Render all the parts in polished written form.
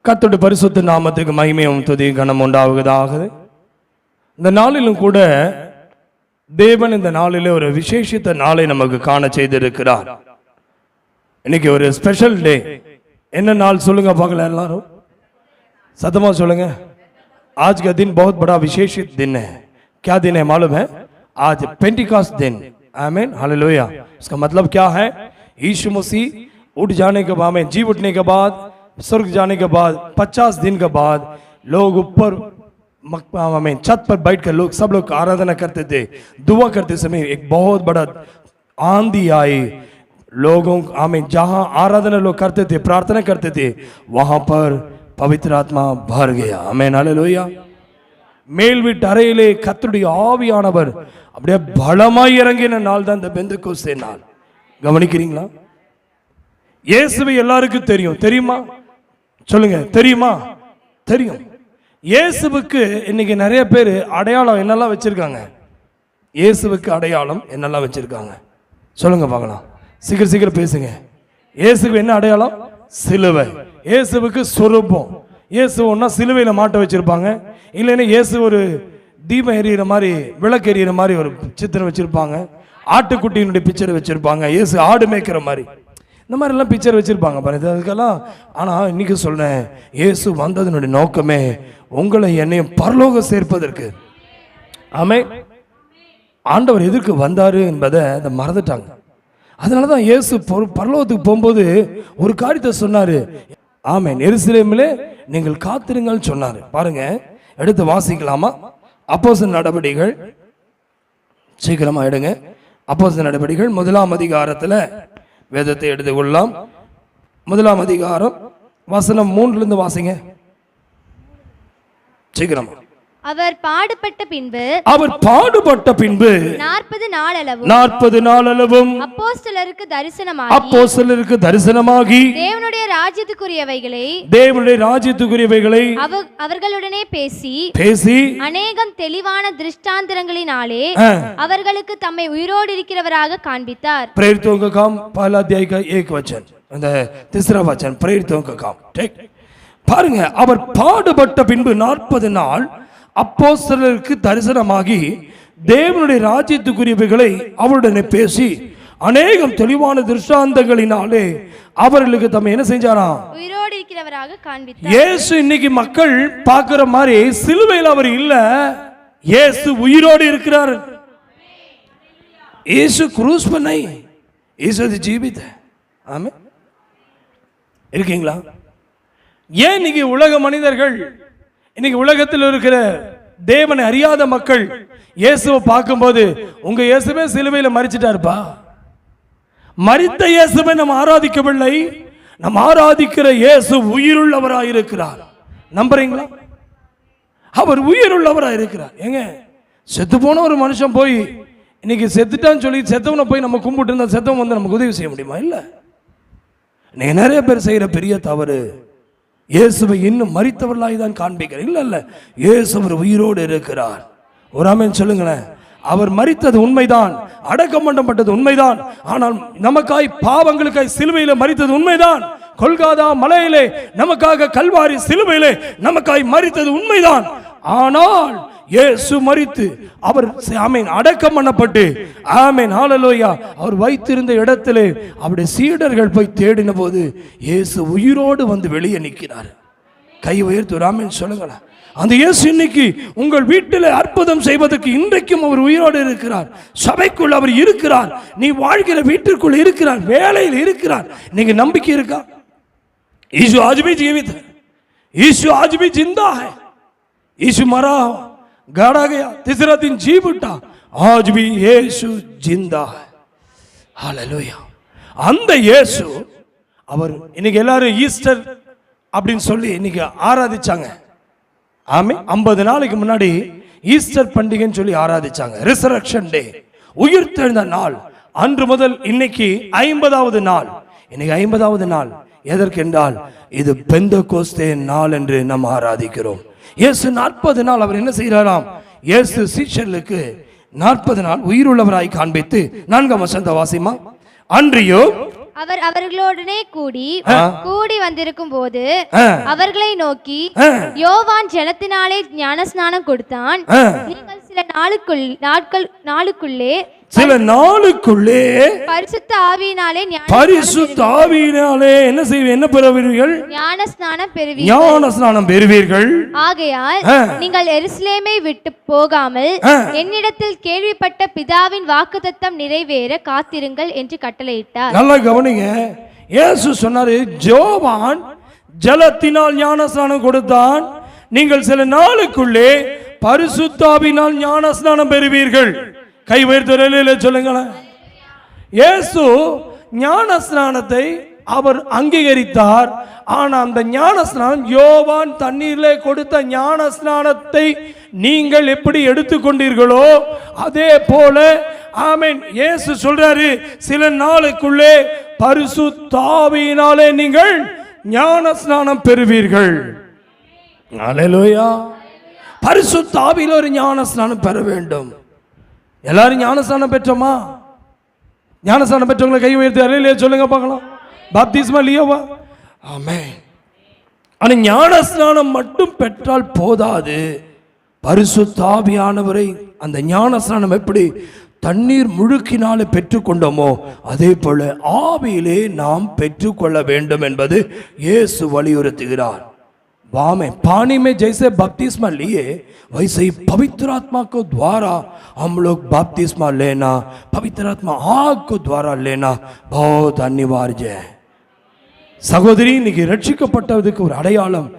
கர்த்தருடைய பரிசுத்த நாமத்துக்கு மகிமையும் துதி கனம் உண்டாகுவதாக. இந்த நாளிலும் கூட தேவன் இந்த நாளிலே ஒரு விசேஷித்த நாளை நமக்கு காண செய்திருக்கிறார். இன்னைக்கு ஒரு ஸ்பெஷல் டே. என்ன நாள் சொல்லுங்க பார்க்கலாம், எல்லாரும் सतमा सोलेंगे। आज का दिन बहुत बड़ा विशेषित दिन है। क्या दिन है मालूम है? आज पेंटिकॉस्ट दिन। आमीन, हालेलुया। इसका मतलब क्या है? यीशु मसीह उठ जाने के बाद, जी उठने के बाद, स्वर्ग जाने के बाद 50 दिन के बाद लोग ऊपर में छत पर बैठकर लोग सब लोग आराधना करते थे। दुआ करते समय एक बहुत बड़ा आंधी आई। लोगों आमीन, जहां आराधना लोग करते थे, प्रार्थना करते थे, वहां पर पवित्र आत्मा भर गया। आमीन, हालेलुया। மேல் வீட்டு அறையிலே கர்த்தருடைய ஆவியானவர் அப்படியே பலமாய் இறங்கின நாள் தான் இந்த பெந்தெக்கோஸ்தே நாள். கவனிக்கிறீங்களா? இயேசுவை எல்லாருக்கும் தெரியும், தெரியுமா? சொல்லுங்க, தெரியுமா? தெரியும். இயேசுவுக்கு இன்னைக்கு நிறைய பேர் அடையாளம் என்னெல்லாம் வச்சிருக்காங்க? இயேசுவுக்கு அடையாளம் என்னெல்லாம் வச்சிருக்காங்க சொல்லுங்க பார்க்கலாம். சீக்கிரம் சீக்கிரம் பேசுங்க. இயேசுக்கு என்ன அடையாளம்? சிலுவை. இயேசுவுக்கு சொரூபம். இயேசு ஒன்னா சிலுவையில மாட்ட வச்சிருப்பாங்க, இல்லைன்னா இயேசு ஒரு தீபம் எரியிற மாதிரி, விளக்கு எரியிற மாதிரி ஒரு சித்திரம் வச்சிருப்பாங்க. ஆட்டுக்குட்டியினுடைய பிக்சர் வச்சிருப்பாங்க. இயேசு ஆடு மேய்க்கிற மாதிரி, இந்த மாதிரி எல்லாம் பிக்சர் வச்சிருப்பாங்க பாருங்க. அதுக்கெல்லாம் ஆனா இன்னைக்கு சொல்றேன், இயேசு வந்ததனுடைய நோக்கமே உங்களை என்னையும் பரலோகம் சேர்ப்பதற்கு. ஆமென். ஆண்டவர் எதற்கு வந்தாரு என்பதை அதை மறந்துட்டாங்க. அதனாலதான் இயேசு பரலோகத்துக்கு போகும்போது ஒரு காரியத்தை சொன்னாரு. ஆமென். எருசலேமிலே நீங்கள் காத்திருங்கள் சொன்னாரு. பாருங்க, எடுத்து வாசிக்கலாமா? அப்போஸ்தலர் நடபடிகள், சீக்கிரமா எடுங்க. அப்போஸ்தலர் நடபடிகள் 1ஆம் அதிகாரத்துல வேதத்தை எடுத்துக்கொள்ளலாம். 1ஆம் அதிகாரம் வசனம் 3 இருந்து வாசிங்க சீக்கிரமா. அவர் பாடுபட்ட பின்பு 40 நாளளவும் அப்போஸ்தலருக்கு தரிசனமாகி தேவனுடைய ராஜ்யத்துக்குரியவைகளை அவர்களுடனே பேசி அநேகம் தெளிவான திருஷ்டாந்தரங்களினாலே அவர்களுக்கு தம்மை உயிரோடு இருக்கிறவராக காண்பித்தார். प्रेरितों का काम पहला अध्याय का 1 वचन, तीसरा वचन प्रेरितों का काम। ठीक, பாருங்க, அவர் பாடுபட்ட பின்பு 40 நாள் அப்போஸ்தலருக்கு தரிசனமாகி தேவனுடைய ராஜ்யத்துக்குரியவைகளை அவருடனே பேசி அநேகம் தெளிவான திருஷ்டாந்தங்களினாலே அவர்களுக்கு தம்மை என்ன செஞ்சாராம்? உயிரோடு இருக்கிறவராக காண்பித்தார். இயேசு இன்னைக்கு மக்கள் பார்க்கிற மாதிரி சிலுவையில் அவர் இல்ல, இயேசு உயிரோடு இருக்கிறார். இயேசு क्रूस पर नहीं, இயேசு ஜீவித் है। ஆமென். இருக்கீங்களா? ஏன் இன்னைக்கு உலக மனிதர்கள், இன்னைக்கு உலகத்தில் இருக்கிற தேவனை அறியாத மக்கள் இயேசுவை பார்க்கும்போது, உங்க இயேசுவே சிலுவையில மரிச்சிட்டாருப்பா, மரித்த இயேசுவை நாம் ஆராதிக்கவில்லை, நாம் ஆராதிக்கிற இயேசு உயிருள்ளவராய் இருக்கிறார். நம்புறீங்களா? அவர் உயிருள்ளவராய் இருக்கிறார். ஏங்க, செத்து போன ஒரு மனுஷன் போய் இன்னைக்கு செத்துட்டான்னு சொல்லி செத்தவனை போய் நம்ம கும்பிட்டு இருந்தா செத்தவன் வந்து நமக்கு உதவி செய்ய முடியுமா? இல்ல. நீங்க நிறைய பேர் செய்யற பெரிய தவறு, இயேசுவை இன்னும் மரித்தவர்களாய் தான் காண்பிக்கிறார். இல்ல இல்ல, இயேசு அவர் உயிரோடு இருக்கிறார். ஒரு ஆமென் சொல்லுங்களேன். அவர் மரித்தது உண்மைதான், அடக்கம் பண்ணப்பட்டது உண்மைதான், ஆனால் நமக்காய் பாவங்களுக்காய் சிலுவையில மரித்தது உண்மைதான். கொல்காதா மலையிலே நமக்காக, கல்வாரி சிலுவையிலே நமக்காய் மரித்தது உண்மைதான். ஆனால் இயேசு மரித்து அவர் ஆமென் அடக்கம் பண்ணப்பட்டு, ஆமென் ஹalleluya, அவர் வைத்திருந்த இடத்திலே அவருடைய சீடர்கள் போய் தேடின போது இயேசு உயிரோடு வந்து வெளியே நிற்கிறார். கை உயர்த்தி ஒரு ஆமென் சொல்லுங்களேன். அந்த இயேசு இன்னைக்கு உங்கள் வீட்டில் அற்புதம் செய்வதற்கு இன்றைக்கும் அவர் உயிரோடு இருக்கிறார். சபைக்குள் அவர் இருக்கிறார். நீ வாழ்கிற வீட்டிற்குள் இருக்கிறார், வேலையில் இருக்கிறார். நீங்க நம்பிக்கை இருக்கா? यीशु आज भी जीवित है, यीशु आज भी जिंदा है। यीशु मरा, गाड़ा गया, तीसरा दिन जी उठा, आज भी यीशु जिंदा है। हालेलुया। அந்த இயேசு அவர் இன்னைக்கு எல்லாரும் ஈஸ்டர் அப்படின்னு சொல்லி இன்னைக்கு ஆராதிச்சாங்க. ஆமென். 50 நாளைக்கு முன்னாடி ஈஸ்டர் பண்டிகைன்னு சொல்லி ஆராதிச்சாங்க. ரிசரக்ஷன் டே, உயிர்த்தெழுந்த நாள். அன்று முதல் இன்னைக்கு 50வது நாள். இன்னைக்கு 50வது நாள் எதற்கென்றால் இது பெந்தெக்கோஸ்தே நாள் என்று நாம் ஆராதிக்கிறோம். இயேசு 40 நாள் அவர் என்ன செய்கிறாராம்? இயேசு சீஷர்களுக்கு 40 நாள் உயிருள்ளவராய் காண்பித்து 4ஆம் வசனத்தை வாசிமா. அன்றியோ அவர் அவர்களுடனே கூடி வந்திருக்கும் போது அவர்களை நோக்கி, யோவான் ஜலத்தினாலே ஞானஸ்நானம் கொடுத்தான். நீங்கள் சில நாளுக்குள்ளே பரிசுத்த ஆவியினாலே என்ன பெறுவீர்கள்? ஞானஸ்நானம் பெறுவீர்கள். ஆகையால் நீங்கள் எருசலேமை விட்டு போகாமல் என்னிடத்தில் கேள்விப்பட்ட பிதாவின் வாக்குத்தத்தம் நிறைவேற காத்திருங்கள் என்று கட்டளையிட்டார். நல்லா கவனிங்க. இயேசு சொன்னாரு, யோவான் ஜலத்தினால் ஞானஸ்நானம் கொடுத்தான், நீங்கள் சில நாளுக்குள்ளே பரிசுத்த ஆவியினால் ஞானஸ்நானம் பெறுவீர்கள். கை உயர்த்தி சொல்லுங்களேன். இயேசு ஞானஸ்நானத்தை அவர் அங்கீகரித்தார். ஆனா அந்த ஞானஸ்நானம், யோவான் தண்ணீரிலே கொடுத்த ஞானஸ்நானத்தை நீங்கள் எப்படி எடுத்துக்கொண்டீர்களோ அதே போல ஆமென் இயேசு சொல்றாரு, சில நாளுக்குள்ளே பரிசுத்த ஆவியினாலே நீங்கள் ஞானஸ்நானம் பெறுவீர்கள். அல்லேலூயா. பரிசுத்த ஆவியில ஒரு ஞானஸ்நானம் பெற வேண்டும். எல்லாரும் ஞானஸ்நானம் பெற்றோமா? ஞானஸ்நானம் பெற்றவங்களை கை உயர்த்தி அல்லேலூயா சொல்லுங்க பார்க்கலாம். பாப்திஸ்மா லியோவா? ஆமென். ஆனா ஞானஸ்நானம் மட்டும் பெற்றால் போதாது. பரிசுத்த ஆவியானவரை அந்த ஞானஸ்நானம் எப்படி தண்ணீர் முழுக்கினாலே பெற்றுக்கொண்டோமோ அதே போல ஆவியிலே நாம் பெற்றுக்கொள்ள வேண்டும் என்பது இயேசு வலியுறுத்துகிறார். वामे पानी में जैसे बपतिस्मा लिए वैसे ही पवित्र आत्मा को द्वारा हम लोग बपतिस्मा लेना, पवित्र आत्मा आग को द्वारा लेना बहुत अनिवार्य है. சகோதரி, இன்னைக்கு ரட்சிக்கப்பட்டதுக்கு ஒரு அடையாளம்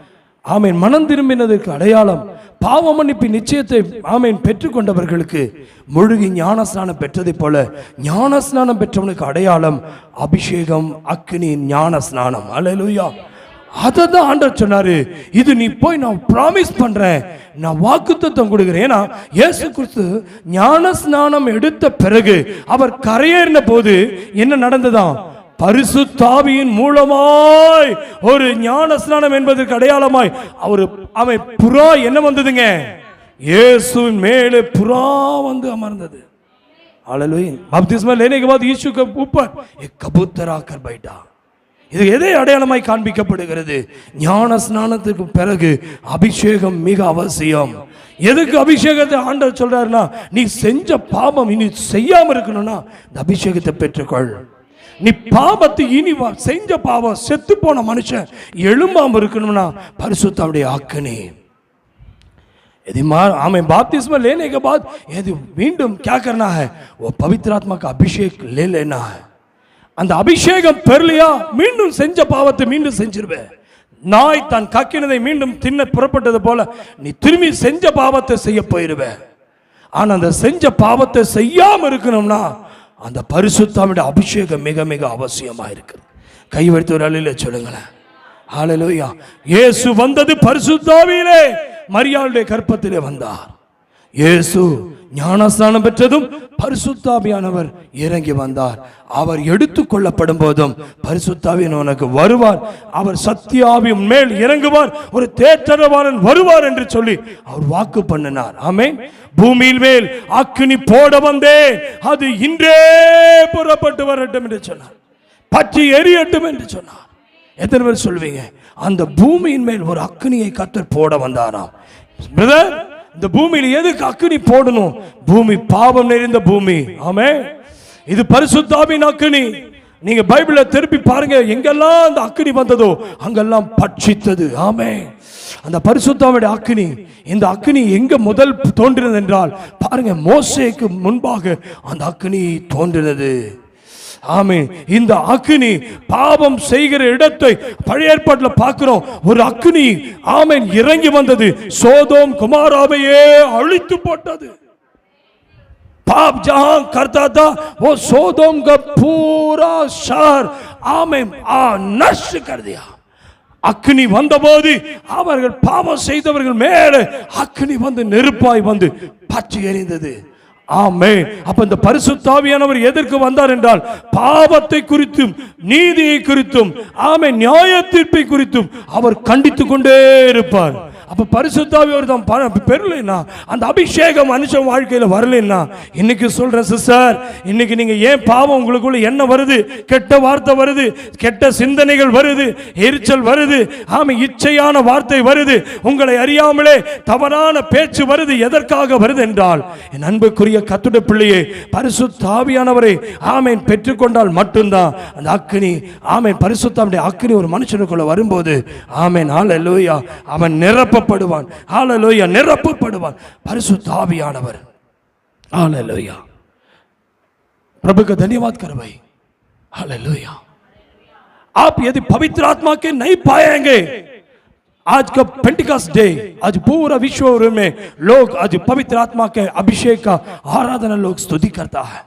ஆமேன், மனம் திரும்பினதுக்கு அடையாளம், பாவ மன்னிப்பு நிச்சயத்தை ஆமேன் பெற்றுக்கொண்டவர்களுக்கு முழுகி ஞானஸ்நானம் பெற்றதை போல ஞானஸ்நானம் பெற்றவனுக்கு அடையாளம் அபிஷேகம், அக்னி ஞானஸ்நானம். அல்லேலூயா. அதான் ஆண்டவர் சொன்னாரு, இது நீ போய் நான் பிராமிஸ் பண்றேன், நான் வாக்குத்தத்தம் கொடுக்கிறேன். ஏன்னா இயேசு கிறிஸ்து ஞானஸ்நானம் எடுத்த பிறகு அவர் கரையேறின போது என்ன நடந்ததாம்? பரிசுத்த ஆவியின் மூலமாய் ஒரு ஞானஸ்நானம் என்பதற்கு அடையாளமாய் அவன் புறா என்ன வந்ததுங்க? இயேசுவின் மேலே புறா வந்து அமர்ந்தது. हालेलुया. बपतिस्मा लेने के बाद यीशु के ऊपर एक कबूतर आकर बैठा. இது எதை அடையாளமாய் காண்பிக்கப்படுகிறது? ஞான ஸ்நானத்துக்கு பிறகு அபிஷேகம் மிக அவசியம். எதுக்கு அபிஷேகத்தை ஆண்டவர் சொல்றாருன்னா, நீ செஞ்ச பாவம் இனி செய்யாம இருக்கணும்னா இந்த அபிஷேகத்தை பெற்றுக்கொள். நீ பாவத்தை இனி செஞ்ச பாவம் செத்து போன மனுஷன் எழும்பாம இருக்கணும்னா பரிசுத்தமுடைய ஆக்கனே. यदि हमें बपतिस्मा लेने के बाद यदि मीண்டும் क्या करना है, वो पवित्र आत्मा का अभिषेक ले लेना है. அந்த அபிஷேகம் பெறலையா மீண்டும் செஞ்ச பாவத்தை மீண்டும் செஞ்சிருவே. நாய் தான் கக்கினதை மீண்டும் தின்ன புறப்பட்டது போல நீ திரும்பி செஞ்ச பாவத்தை செய்ய போயிருவே. ஆனா அந்த செஞ்ச பாவத்தை செய்யாம இருக்கணும்னா அந்த பரிசுத்தமுடைய அபிஷேகம் மிக மிக அவசியமா இருக்கு. கை வைத்து ஒரு அல்லேலூயா சொல்லுங்களேன். ஹalleluya. இயேசு வந்தது பரிசுத்த ஆவியிலே மரியாளுடைய கர்ப்பத்திலே வந்தார். இயேசு ஞானஸ்நானம் பெற்றதும் பரிசுத்த ஆவியானவர் இறங்கி வந்தார். அவர் எடுத்துக் கொள்ளப்படும் போதும் பரிசுத்த ஆவியானவர் உனக்கு வருவார். அவர் சத்திய ஆவியின் மேல் இறங்குவார். ஒரு தேற்றரவாளன் வருவார் என்று சொல்லி அவர் வாக்கு பண்ணினார். ஆமென். பூமியின் மேல் அக்கினி போட வந்தேன், அது இன்றே புறப்பட்டு வரட்டும் என்று சொன்னார். பற்றி எரியட்டும் என்று சொன்னார். எத்தனை பேர் சொல்வீங்க அந்த பூமியின் மேல் ஒரு அக்கினியை கர்த்தர் போட வந்தாராம்? பிரதர், இந்த பூமியில எதுக்கு அக்கினி போடணும்? பூமி பாவம் நிறைந்த பூமி. ஆமென். இது பரிசுத்த ஆவியின் அக்கினி. நீங்க பைபிளை திருப்பி பாருங்க, எங்கெல்லாம் அந்த அக்கினி வந்ததோ அங்கெல்லாம் பட்சித்தது. ஆமென். அந்த பரிசுத்த ஆவியின் அக்கினி, இந்த அக்கினி எங்க முதல் தோன்றினது என்றால் பாருங்க, மோசேக்கு முன்பாக அந்த அக்கினி தோன்றினது. ஆமென். இந்த அக்கினி பாவம் செய்கிற இடத்தை பழைய ஏற்பாட்டில் பார்க்கிறோம். ஒரு அக்கினி ஆமென் இறங்கி வந்தது, சோதோம் குமாராவையே அழித்து போட்டது. पाप जहां करता था वो सोदोम का पूरा शहर आमेन नष्ट कर दिया. அக்கினி வந்தபோது அவர்கள் பாவம் செய்தவர்கள் மேலே அக்கினி வந்து நெருப்பாய் வந்து பற்றி எரிந்தது. ஆமென். அப்ப இந்த பரிசுத்த ஆவியானவர் எதற்கு வந்தார் என்றால் பாவத்தை குறித்தும் நீதியை குறித்தும் ஆமென் நியாய தீர்ப்பை குறித்தும் அவர் கண்டித்துக் கொண்டே இருப்பார். அப்ப பரிசுத்தாவி ஒரு தான் பெறலைன்னா, அந்த அபிஷேகம் மனுஷன் வாழ்க்கையில வரலைன்னா, இன்னைக்கு சொல்றேன் சிஸ்டர், இன்னைக்கு நீங்க ஏன் பாவம் உங்களுக்குள்ள என்ன வருது, கெட்ட வார்த்தை வருது, கெட்ட சிந்தனைகள் வருது, எரிச்சல் வருது, இச்சையான வார்த்தை வருது, உங்களை அறியாமலே தவறான பேச்சு வருது, எதற்காக வருது என்றால், என் அன்புக்குரிய கர்த்தருடைய பிள்ளையே, பரிசுத்த ஆவியானவரை ஆமென் பெற்றுக்கொண்டால் மட்டும்தான் அந்த அக்கினி, ஆமென், பரிசுத்த ஆவியுடைய அக்கினி ஒரு மனுஷனுக்குள்ள வரும்போது, ஆமென், ஹல்லேலூயா, அவன் நிரப்பப்படுவான். ஹல்லேலூயா, நிரப்பப்படுவான் பரிசுத்த ஆவியானவர். ஹல்லேலூயா, प्रभु का धन्यवाद करो भाई. हालेलुया. आप यदि पवित्र आत्मा के नहीं पाएंगे, आज का पेंटिकॉस्ट डे, आज पूरा विश्व में लोग आज पवित्र आत्मा के अभिषेक का आराधना लोग स्तुति करता है.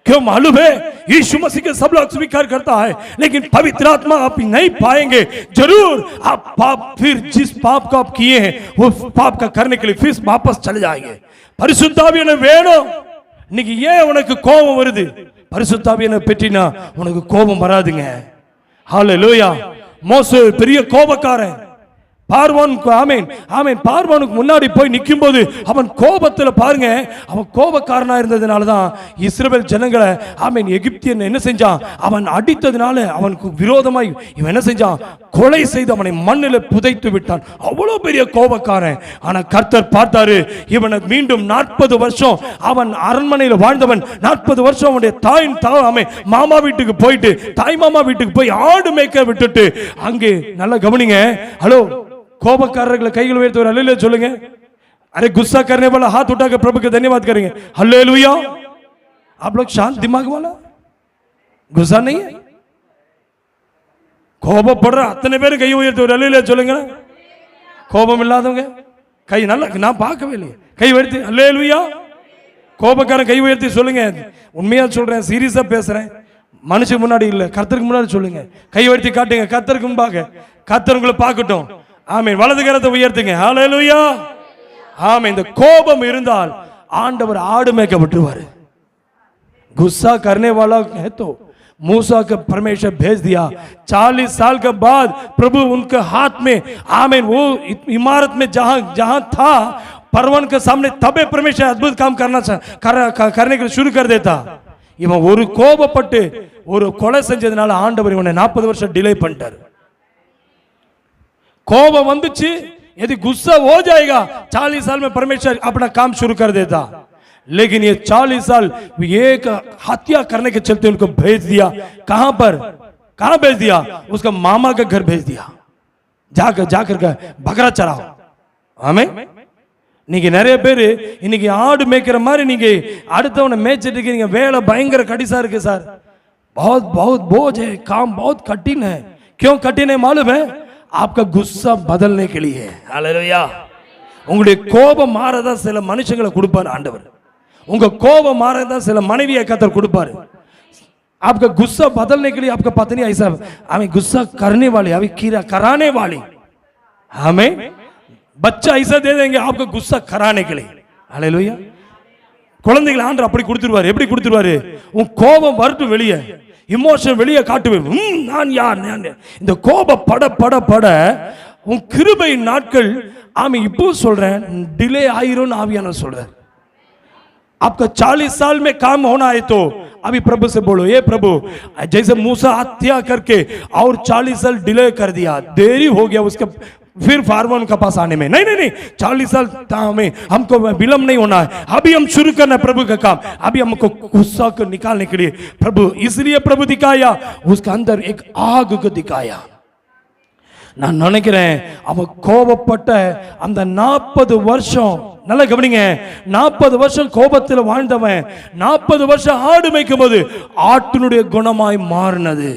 क्यों मालूम है? यीशु मसीह के सब लोग स्वीकार करता है, लेकिन पवित्र आत्मा आप नहीं पाएंगे. जरूर आप पाप, फिर जिस पाप को आप किए हैं वो पाप का करने के लिए फिर वापस चले जाएंगे. परिशुद्ध आवियानवर வேணும். இன்னைக்கு ஏன் உனக்கு கோபம் வருது? பரிசுத்த ஆவியானவரை பெற்றினா உனக்கு கோபம் வராதுங்க. ஹல்லேலூயா. மோசே பெரிய கோபக்காரன். பார்வோனுக்கு ஆமென் ஆமென் பார்வோனுக்கு முன்னாடி போய் நிக்கும்போது அவன் கோபத்துல பாருங்க, அவன் கோபக்காரனா இருந்ததனால தான் இஸ்ரவேல் ஜனங்களை ஆமென் எகிப்தியன் என்ன செஞ்சான், அவன் அடித்ததனால அவனுக்கு விரோதமாய் இவன் என்ன செஞ்சான், கொலை செய்து அவனை மண்ணில் புதைத்து விட்டான். அவ்வளவு பெரிய கோபக்காரன். ஆனா கர்த்தர் பார்த்தாரு, இவனை மீண்டும் 40 வருஷம் அவன் அரண்மனையில் வாழ்ந்தவன், 40 வருஷம் அவனுடைய தாயின் மாமா வீட்டுக்கு போயிட்டு, தாய் மாமா வீட்டுக்கு போய் ஆடு மேய்க்க விட்டுட்டு, அங்கே நல்லா கவனிங்க. ஹலோ, கோபக்காரர்களை கைகள் உயர்த்தி ஒரு அல்லேலூயா சொல்லுங்க. अरे गुस्सा करने वाला हाथ उठाकर प्रभु का धन्यवाद करेंगे. हालेलुया. आप लोग शांत दिमाग वाला, गुस्सा नहीं है, கோபப்படுற அத்தனை பேரும் கை உயர்த்தி ஒரு அல்லேலூயா சொல்லுங்க. கோபம் இல்லாதவங்க கை நல்லா, நான் பார்க்கவே இல்லையே, கை உயர்த்தி அல்லேலூயா. கோபக்காரன் கை உயர்த்தி சொல்லுங்க. உண்மையா சொல்றேன், சீரியஸா பேசுறேன், மனுஷன் முன்னாடி இல்ல, கர்த்தருக்கு முன்னாடி சொல்லுங்க. கை உயர்த்தி காட்டுங்க, கர்த்தருக்கு முன்பாக. கர்த்தர் உங்களை பார்க்கட்டும். ஆமென். வலது கரத்தை உயர்த்துங்க. ஹல்லேலூயா. ஆமென். இந்த கோபம் இருந்தால் ஆண்டவர் ஆடு மேய்க்க விட்டுருவாரு. गुस्सा करने वाला है तो मूसा का परमेश्वर भेज दिया. 40 साल के बाद प्रभु उनके हाथ में आमीन वो इमारत में जहां था परवन के सामने, तबे परमेश्वर अद्भुत काम करने के शुरू कर देता. இவன் ஒரு கோபப்பட்டு ஒரு கொலை செஞ்சதுனால ஆண்டவர் இவனை 40 வருஷம் டிலே பண்ணிட்டார். கோபம் வந்துச்சு, यदि गुस्सा हो जाएगा 40 साल में परमेश्वर अपना काम शुरू कर देता. लेकिन ये 40 साल एक हत्या करने के चलते उनको भेज दिया. कहां पर, कहां भेज दिया? उसका मामा के घर भेज दिया. जाकर बकरा चराओ. आमीन. நீங்க நிறைய பேர் இன்னைக்கு ஆடு மேய்க்கிற மாதிரி நீங்க அடுத்தவனை மேய்ச்சிட்டு இருக்கீங்க. வேலை பயங்கர கடிசா இருக்கு சார், बहुत बहुत बोझ है, काम बहुत कठिन है. क्यों कठिन है मालूम है? आपका गुस्सा बदलने के लिए. हालेलुया. உங்களுடைய கோபம் மாறதா சில மனுஷங்களை கொடுப்பார் ஆண்டவர். உங்க கோபம் மாறதா சில மனைவியை கர்த்தர் கொடுப்பாரு. आपका गुस्सा बदलने के लिए आपका पत्नी ऐसा हमें गुस्सा करने वाली, अभी कीरा कराने वाली, हमें बच्चा ऐसा दे देंगे आपका गुस्सा कराने के लिए. हालेलुया. குழந்தைகளை ஆண்டவர் அப்படி கொடுத்துருவாரு. எப்படி கொடுத்துருவாரு? உன் கோபம் வரட்டும் வெளியே, இமோஷன் வெளியே காட்டுவேன். நான் யார்? இந்த கோபம் பட பட பட உன் கிருபை நாட்கள் ஆமே இப்போ சொல்றேன் டிலே ஆயிரும் ஆவியானவர் சொல்றார். आपका 40 साल में काम होना है तो अभी प्रभु से बोलो, ये प्रभु जैसे मूसा हत्या करके और 40 साल डिले कर दिया, देरी हो गया उसका फिर फार्मोन के पास आने में, नहीं 40 साल हमें हमको विलंब नहीं होना है. अभी हम शुरू करना है प्रभु का काम. अभी हमको गुस्सा को निकालने के लिए प्रभु, इसलिए प्रभु दिखाया, उसका अंदर एक आग को दिखाया. நான் நினைக்கிறேன் அவன் கோபப்பட்ட அந்த 40 வருஷம், நல்லா கவனிங்க, 40 வருஷம் கோபத்தில் வாழ்ந்தவன் 40 வருஷம் ஆடு மேய்க்கும் போது ஆட்டினுடைய குணமாய் மாறினது.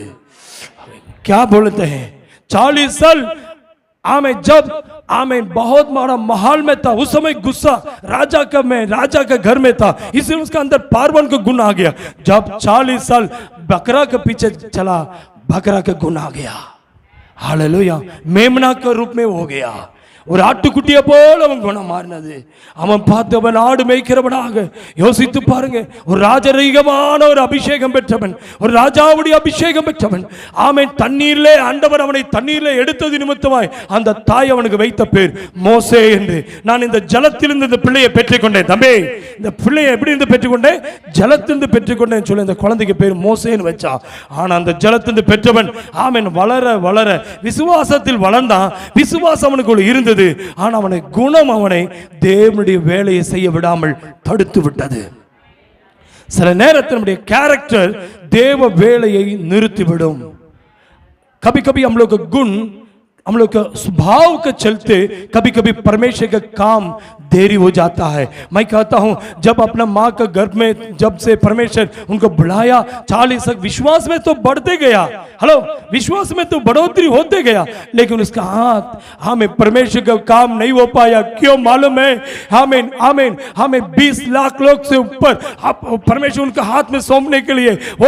क्या बोलते हैं 40 साल आमें जब आमें बहुत बड़ा महल में था, उस समय गुस्सा राजा का घर में था, इसलिए उसका अंदर पार्वन का गुण आ गया. जब 40 साल बकरा के पीछे चला, बकरा का गुण आ गया. हालेलुया. मेमना के रूप में हो गया. ஒரு ஆட்டுக்குட்டியை போல அவன் குணம் மாறினது. அவன் பார்த்தவன் ஆடு மேய்க்கிறவனாக. யோசித்து பாருங்க, ஒரு ராஜரீகமான ஒரு அபிஷேகம் பெற்றவன், ஒரு ராஜாவுடைய அபிஷேகம் பெற்றவன். ஆமென். தண்ணீரிலே ஆண்டவர் அவனை தண்ணீரிலே எடுத்தது நிமித்தமாய் அந்த தாய் அவனுக்கு வைத்த பேர் மோசே என்று. நான் இந்த ஜலத்திலிருந்து இந்த பிள்ளையை பெற்றுக்கொண்டேன். தம்பி, இந்த பிள்ளையை எப்படி இருந்து பெற்றுக்கொண்டேன்? ஜலத்திலிருந்து பெற்றுக்கொண்டேன் சொல்லி இந்த குழந்தைக்கு பேர் மோசேன்னு வச்சா. ஆனா அந்த ஜலத்திலிருந்து பெற்றவன் ஆமென் வளர வளர விசுவாசத்தில் வளர்ந்தான். விசுவாசம் அவனுக்குள்ள இருந்தது. ஆனா அவனை குணம் அவனை தேவனுடைய வேலையை செய்ய விடாமல் தடுத்து விட்டது. சில நேரத்தில் நம்முடைய கேரக்டர் தேவ வேலையை நிறுத்திவிடும். कभी कभी हम लोग का गुण, हम लोग का स्वभाव के चलते कभी कभी परमेश्वर का काम देरी हो जाता है. मैं कहता हूं, जब अपना माँ का गर्भ में जब से परमेश्वर उनको बुलाया 40 तक विश्वास में तो बढ़ते गया. हेलो, विश्वास में तो बढ़ोतरी होते गया, लेकिन उसका हाथ हमें परमेश्वर का काम नहीं हो पाया. क्यों मालूम है? आमीन आमीन. हमें 20 लाख लोग से ऊपर परमेश्वर उनका हाथ में सौंपने के लिए, वो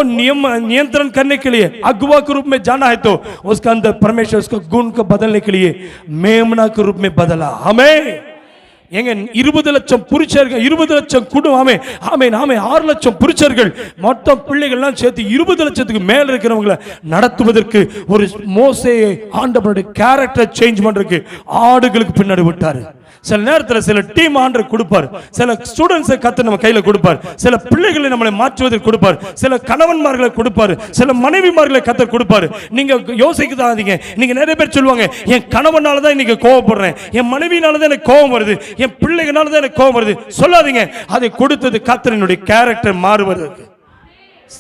नियंत्रण करने के लिए अगुवा के रूप में जाना है, तो उसका अंदर परमेश्वर उसका गुण को बदलने के लिए मेमना के रूप में बदला. हमें எங்க 20 லட்சம் புருஷர்கள், 20 லட்சம் குடும்பம், ஆமென் ஆமென் 6 லட்சம் புருஷர்கள், மொத்தம் பிள்ளைகள்லாம் சேர்த்து 20 லட்சத்துக்கு மேல இருக்கிறவங்களை நடத்துவதற்கு ஒரு மோசேயை ஆண்டவருடைய கேரக்டர் சேஞ்ச் பண்றதுக்கு ஆடுகளுக்கு பின்னாடி விட்டாரு. சில நேரத்தில் சில டீம் ஆண்டர் கொடுப்பார், சில ஸ்டூடெண்ட்ஸை கத்து நம்ம கையில கொடுப்பார், சில பிள்ளைகளை நம்மளை மாற்றுவதற்கு கொடுப்பார், சில கணவன்மார்களை கொடுப்பார், சில மனைவிமார்களை கத்த கொடுப்பார். நீங்க யோசிக்காதீங்க. நீங்க நிறைய பேர் சொல்லுவாங்க, என் கணவனால தான் இன்னைக்கு கோவப்படுறேன், என் மனைவினால தான் எனக்கு கோபம் வருது, என் பிள்ளைகளால தான் எனக்கு கோபம் வருது. சொல்லாதீங்க. அதை கொடுத்தது கர்த்தரினுடைய கேரக்டர் மாறுவதற்கு.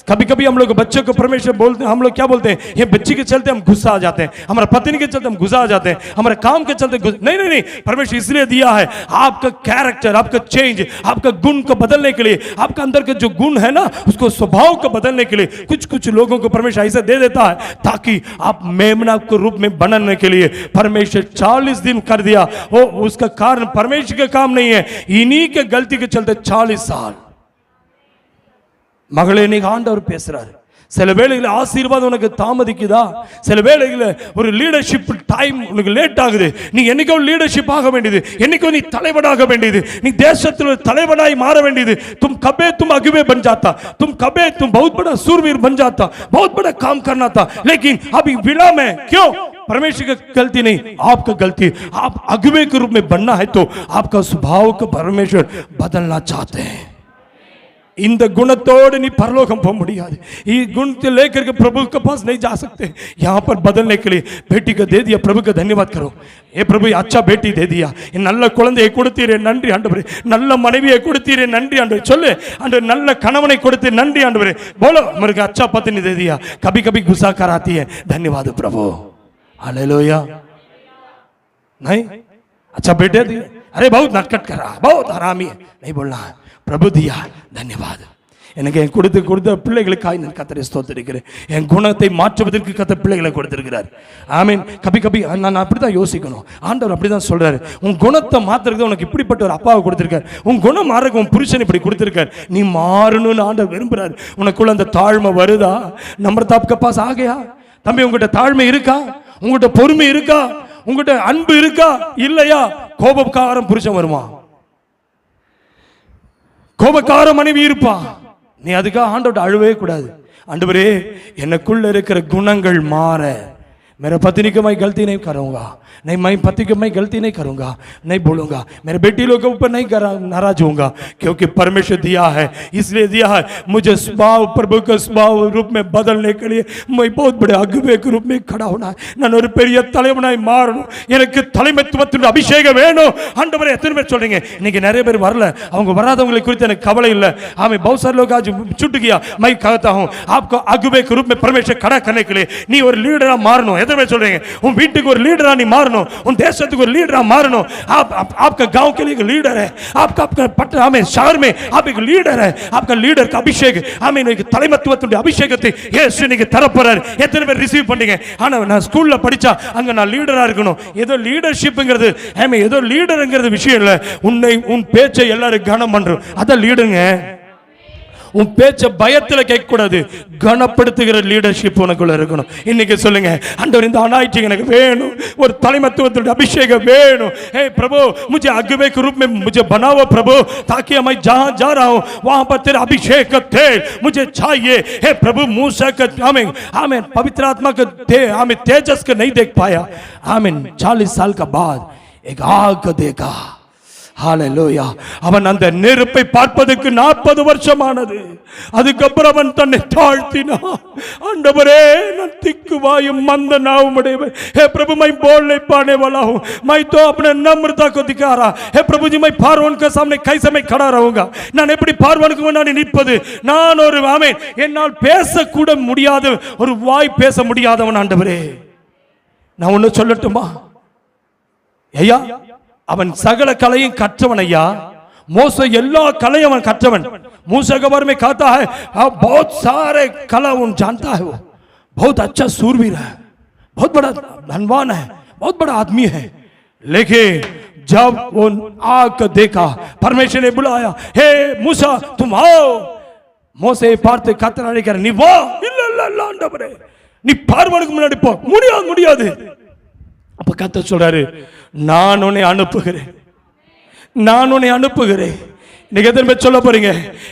कभी कभी हम लोग बच्चों को परमेश्वर बोलते हैं, हम लोग क्या बोलते हैं, ये बच्ची के चलते हम गुस्सा आ जाते हैं, हमारा पत्नी के चलते हम गुस्सा आ जाते हैं, हमारे काम के चलते नहीं नहीं नहीं. परमेश्वर इसलिए दिया है आपका कैरेक्टर, आपका चेंज, आपका गुण को बदलने के लिए. आपका अंदर का जो गुण है ना, उसको स्वभाव को बदलने के लिए कुछ कुछ लोगों को परमेश्वर ऐसा दे देता है ताकि आप मेमना के रूप में बनने के लिए. परमेश्वर 40 दिन कर दिया. वो उसका कारण परमेश्वर का काम नहीं है, इन्हीं के गलती के चलते 40 साल. மகளே, நீங்க ஆண்டவர் பேசுறாரு. சில வேளைகளில் ஆசீர்வாதம் உனக்கு தாமதிக்குதா? சில வேளைகளில் ஒரு லீடர்ஷிப் டைம் உனக்கு லேட் ஆகுது. நீ என்னைக்கோ லீடர்ஷிப் ஆக வேண்டியது, என்னைக்கோ நீ தலைவனாக வேண்டியது, நீ தேசத்தில் தலைவனாய் மாற வேண்டியது. तुम कबे तुम अगुवे बन जाता, तुम कबे तुम बहुत बड़ा सूरवीर बन जाता, बहुत बड़ा काम करना था, लेकिन अभी विलंब है. क्यों? परमेश्वर की गलती नहीं, आपका गलती. आप अगुवे के रूप में बनना है तो आपका स्वभाव को परमेश्वर बदलना चाहते हैं. இந்த குணத்தோடு நீ பரலோகம் போக முடியாது. ये गुण से लेकर के प्रभु के पास नहीं जा सकते. यहाँ पर बदलने के लिए बेटी को दे दिया, प्रभु का धन्यवाद करो. ये प्रभु अच्छा बेटी दे दिया, நல்ல குழந்தையை கொடுத்தீரே நன்றி ஆண்டவரே, நல்ல மனைவியை கொடுத்தீரே நன்றி ஆண்டவரே. சொல்லு ஆண்டவரே, நல்ல கணவனை கொடுத்து நன்றி ஆண்டவரே. बोलो मेरे को अच्छा पत्नी दे दिया. कभी कभी गुस्सा कराती है, धन्यवाद प्रभु. हालेलुया. नहीं अच्छा बेटे दिए, अरे बहुत नटखट कर रहा, बहुत हरामी है, नहीं बोलना है. प्रभु दिया, धन्यवाद. எனக்கு என் கொடுத்த பிள்ளைகளுக்காக நான் கர்த்தரை ஸ்தோத்திரிக்கிறேன். என் குணத்தை மாற்றுவதற்கு கர்த்தர் பிள்ளைகளை கொடுத்திருக்கிறார். ஆமென். கபி கபி நான் அப்படிதான் யோசிக்கணும். ஆண்டவர் அப்படிதான் சொல்றாரு, உன் குணத்தை மாத்துறதுக்கு உனக்கு இப்படிப்பட்ட ஒரு அப்பாவை கொடுத்திருக்கார், உன் குணம் மாறக்கு உன் புருஷன் இப்படி கொடுத்திருக்கார், நீ மாறணும்னு ஆண்டவர் விரும்புறாரு. உனக்குள்ள அந்த தாழ்மை வருதா? நம்பர் தாப்க பாஸ் ஆகையா? தம்பி, உங்ககிட்ட தாழ்மை இருக்கா? உங்ககிட்ட பொறுமை இருக்கா? உங்ககிட்ட அன்பு இருக்கா? இல்லையா? கோபக்காரன் புருஷன் வருமா? கோபக்கார மனைவி இருப்பா. நீ அதுக்காக ஆண்டவர்ட்ட அழுவே கூடாது. ஆண்டவரே, எனக்குள்ள இருக்கிற குணங்கள் மாற, मेरे पत्नी को मैं गलती नहीं करूंगा, नहीं मैं पति को मैं गलती नहीं करूंगा, नहीं बोलूंगा, मेरे बेटी लोग के ऊपर नहीं नाराज होऊंगा, क्योंकि परमेश्वर दिया है, इसलिए दिया है मुझे स्वभाव, प्रभु के स्वभाव रूप में बदलने के लिए. मैं बहुत बड़े अगुवे के रूप में खड़ा होना है. நான் ஒரு பெரிய தலைவனாய் மாறணும். எனக்கு தலைமைத்துவத்தின் அபிஷேகம் வேணும். ஆண்டவரே, எத்தனை பேர் சொல்றீங்க? இன்னைக்கு நிறைய பேர் வரல, அவங்க வராதவங்களை குறித்து எனக்கு கவலை இல்லை. हमें बहुत सारे लोग आज छूट गया. मैं कहता हूं आपको अगुवे के रूप में परमेश्वर खड़ा करने के लिए நீ ஒரு லீடரா மாறணும். சொல்றீங்க, உன் வீட்டுக்கு ஒரு லீடரா நீ மாறணும், உன் தேசத்துக்கு ஒரு லீடரா மாறணும். आपका गांव के लिए एक लीडर है, आपका पटना में शहर में आप एक लीडर है. आपका लीडर का अभिषेक, हमें एक தலைமைத்துவத்துடைய அபிஷேகத்தை இயேசு இன்னைக்கு தரப்போறார். எத்தனை பேர் ரிசீவ் பண்ணீங்க? ஆனா நான் ஸ்கூல்ல படிச்சா அங்க நான் லீடரா இருக்கணும். ஏதோ லீடர்ஷிப்ங்கிறது ஏதோ லீடர்ங்கிறது விஷயம் இல்ல. உன் பேச்சை எல்லாரும் கனம் பண்றோம், அத லீடருங்க. உன் பேச்ச பயத்துல கேட்க கூடாது, கனப்படுத்துகிற லீடர்ஷிப் உனக்குள்ள இருக்கணும். இன்னைக்கு சொல்லுங்க, ஆண்டவர் இந்த அனாயிட்டிங் எனக்கு வேணும், ஒரு தலைமத்துவத்தோட अभिषेक வேணும். हे प्रभु मुझे अगुवे के रूप में मुझे बनाओ प्रभु, ताकि मैं जहां जा रहा हूं वहां पर तेरा अभिषेक का तेल मुझे चाहिए. हे प्रभु मूसा का आमीन आमीन पवित्र आत्मा का आमीन तेजस का नहीं देख पाया, आमीन 40 साल का बाद एक आग देखा. ஹalleluya. அவன் அந்த நெருப்பை பார்ப்பதற்கு 40 வருஷம் ஆனது. அதுக்கப்புறம் அவன் தன்னை தாழ்த்தினான். ஆண்டவரே நான் திக்குவாயும் மந்த नाव उड़ेवे, हे प्रभु मैं बोल नहीं पाने वाला हूँ, मैं तो अपने नम्रता को दिखा रहा. हे प्रभु जी मैं பார்வோன் के सामने कैसे मैं खड़ा रहूंगा, நான் எப்படி பார்வோனுக்கு முன்னாடி நிற்பது, நான் ஒரு ஆமென் என்னால் பேச கூட முடியாத ஒரு வாய் பேச முடியாதவன். ஆண்டவரே நான் ஒன்னு சொல்லட்டுமா ஐயா, அவன் சகல கலையும் கற்றவன் ஐயா. मोसे எல்லா கலையும் அவன் கற்றவன். मूसा के बारे में कहता है बहुत सारे कला उन जानता है, वो बहुत अच्छा सूरवीर है, बहुत बड़ा धनवान है, बहुत बड़ा आदमी है. लेकिन जब वो आग को देखा, परमेश्वर ने बुलाया, हे मूसा तुम आओ. मोसे பார்த்து கத்தனை कर நீ வா. இல்ல இல்ல இல்ல ஆண்டவரே நீ பார்வோனுக்கு முன்னாடி போ. முடியாது முடியாது. அப்ப கர்த்தர் சொல்றாரு, நான் உன்னை அனுப்புகிறேன், நான் உன்னை அனுப்புகிறேன். இன்னைக்கு எத்தனை பேர் சொல்ல போறீங்க,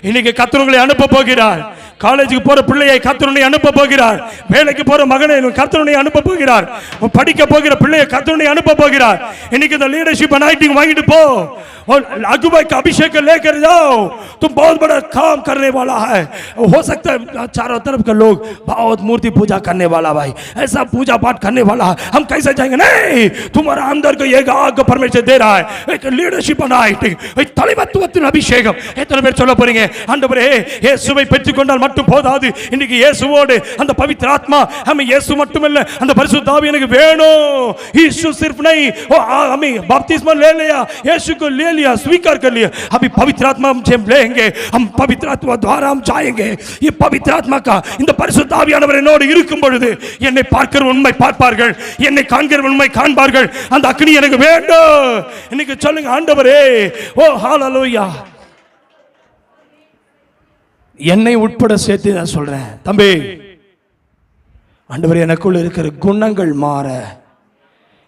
இன்னைக்கு கர்த்தர் உங்களை அனுப்ப போகிறார். காலேஜுக்கு போற பிள்ளையை கர்த்தர் உன்னை அனுப்ப போகிறார். வேலைக்கு போற மகனை கர்த்தர் உன்னை அனுப்ப போகிறார். படிக்க போகிற பிள்ளையை கர்த்தர் உன்னை அனுப்ப போகிறார். இன்னைக்கு இந்த लीडरशिप अनाइंटिंग வாங்கிட்டு போ, और अगुवाई का अभिषेक लेकर जाओ. तुम बहुत बड़ा काम करने वाला है. हो सकता है चारों तरफ के लोग बहुत मूर्ति पूजा करने वाला, भाई ऐसा पूजा पाठ करने वाला, हम कैसे जाएंगे? नहीं, तुम्हारा अंदर को एक आग परमेश्वर दे रहा है, एक लीडरशिप अनाइंटिंग, एक தலைமத்துவத்தின் அபிஷேகம். எத்தனை பேர் சொல்ல போறீங்க, ஆண்டவரே இயேசுவை பெற்றுக்கொண்டால் மட்டும் போதாது, இன்னைக்கு இயேசுவோடு அந்த पवित्र आत्मा, हमें यीशु மட்டுமல்ல அந்த பரிசுத்த ஆவி எனக்கு வேணும். यीशु सिर्फ नहीं, हमें बपतिस्मा ले लिया, यीशु को ले लिया, स्वीकार कर लिया, अभी पवित्र आत्मा हम जब लेंगे, हम पवित्र आत्मा द्वारा हम जाएंगे. ये पवित्र आत्मा का இந்த பரிசுத்த ஆவியானவர் என்னோடு இருக்கும் பொழுது என்னை பார்க்கிற உண்மை பார்ப்பார்கள், என்னை காண்கிற உண்மை காண்பார்கள். அந்த அக்னி எனக்கு வேண்டும். இன்னைக்கு சொல்லுங்க, ஆண்டவரே ஓ ஹalleluya. என்னை உட்பட சேர்த்து நான் சொல்றேன், தம்பி ஆண்டவரே எனக்குள்ள இருக்கிற குணங்கள் மாற,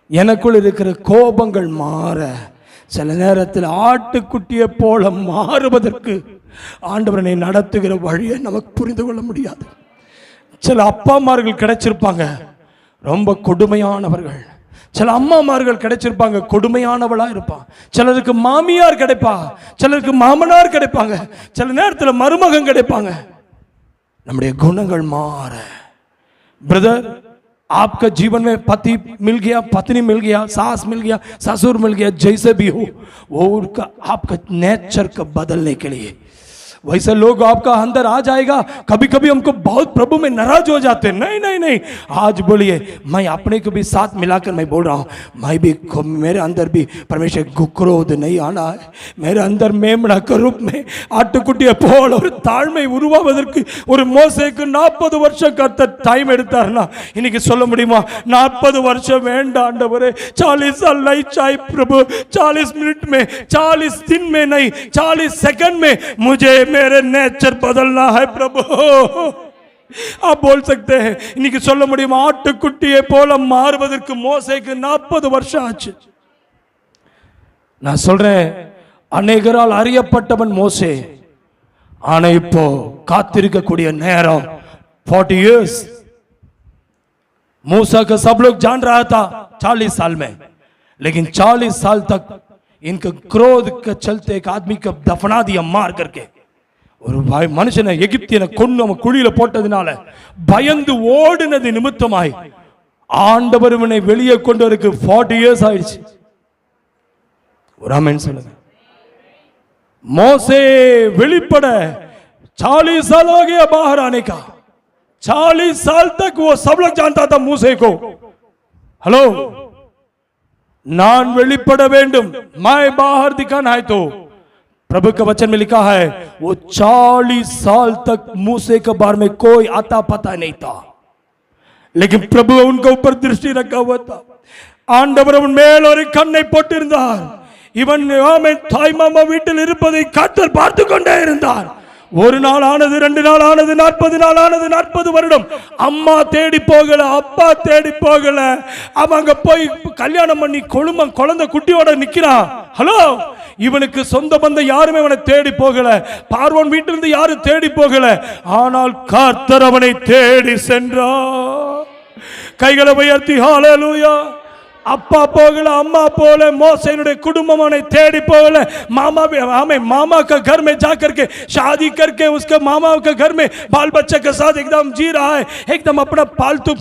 எனக்குள்ள இருக்கிற கோபங்கள் மாற, சில நேரத்தில் ஆட்டுக்குட்டியை போல மாறுவதற்கு ஆண்டவரனை நடத்துகிற வழியை நமக்கு புரிந்து கொள்ள முடியாது. சில அப்பாமார்கள் கிடைச்சிருப்பாங்க ரொம்ப கொடுமையானவர்கள், சில அம்மாமார்கள் கிடைச்சிருப்பாங்க கொடுமையானவளா இருப்பான், சிலருக்கு மாமியார் கிடைப்பா, சிலருக்கு மாமனார் கிடைப்பாங்க, சில நேரத்தில் மருமகன் கிடைப்பாங்க. நம்முடைய குணங்கள் மாற, பிரதர் आपका जीवन में पति मिल गया, पत्नी मिल गया, सास मिल गया, ससुर मिल गया, जैसे भी हो वो उनका आपका नेचर को बदलने के लिए वैसे लोग आपका अंदर आ जाएगा. कभी कभी हमको बहुत प्रभु में नाराज हो जाते हैं. नहीं नहीं नहीं, आज बोलिए मैं अपने को भी साथ मिलाकर मैं बोल रहा हूँ, मैं भी मेरे अंदर भी परमेश्वर क्रोध नहीं आना है. मेरे अंदर मेमना के रूप में ஆட்டுக்குட்டியை போல ஒரு தாழ்மை உருவாவதற்கு ஒரு மோசேக்கு 40 வருஷம் கர்த்தர் டைம் எடுத்தார்னா, இன்னைக்கு சொல்ல முடியுமா 40 வருஷம் வேண்டாம் ஆண்டவரே, 40 साल नहीं चाहिए प्रभु, 40 मिनट में, 40 दिन में नहीं, 40 सेकंड में मुझे मेरे नेचर बदलना है प्रभु. आप बोल सकते हैं, இன்னைக்கு சொல்ல முடியுமா ஆட்டுக்குட்டியை போல மாறுவதற்கு மோசேக்கு 40 வருஷம் ஆச்சு. நான் சொல்றேன், அநேகரால் அறியப்பட்டவன் மோசே, ஆனா இப்போ காத்திருக்கக்கூடிய நேரம் 40 years. मूसा का सब लोग जान रहा था 40 साल में, लेकिन 40 साल तक इनके क्रोध के चलते एक आदमी को दफना दिया मार करके. ஒரு மனுஷனை எகிப்தியனை கொண்டு அவன் குழியில போட்டதுனால பயந்து ஓடினது நிமித்தமாய் ஆண்டவர் இவனை வெளியே கொண்டு வரக்கு 40 years ஆயிடுச்சு. ஒரு ஆமென் சொல்லுங்க. मोसे வெளிப்பட 40 साल हो गया बाहर आने का. 40 साल तक वो सब लोग जानता था मूसे को. हेलो, நான் வெளிப்பட வேண்டும், मैं बाहर दिखाना है. तो प्रभु के वचन में लिखा है वो 40 साल तक मूसे के बारे में कोई आता पता नहीं था, लेकिन प्रभु उनके ऊपर दृष्टि रखा हुआ था. ஆண்டவர் அவன் மேல் ஒரு கண்ணை போட்டிருந்தார். இவன் தாய் மாமா வீட்டில் இருப்பதை கர்த்தர் பார்த்து கொண்டே இருந்தார். ஒரு நாள் ஆனது, 2 நாள் ஆனது, 40 நாள் ஆனது, 40 வருடம். அம்மா தேடி போகல, அப்பா தேடி போகல. அவன் அங்க போய் கல்யாணம் பண்ணி குழந்தை குட்டியோட நிக்கிறான். ஹலோ, இவனுக்கு சொந்த பந்தம் யாருமே அவனை தேடி போகல. பார்வோன் வீட்டிலிருந்து யாரும் தேடி போகல. ஆனால் கர்த்தர் அவனை தேடி சென்றார். கைகளை உயர்த்தி ஹalleluya. அப்பா போகல, अम्मा போல, மோசேனுடைய குடும்பம் அவனை தேடி போகல. मामा का घर में जाकर के शादी करके उसके मामा के घर में बाल बच्चे के साथ एकदम जी रहा है. एकदम अपना पालतू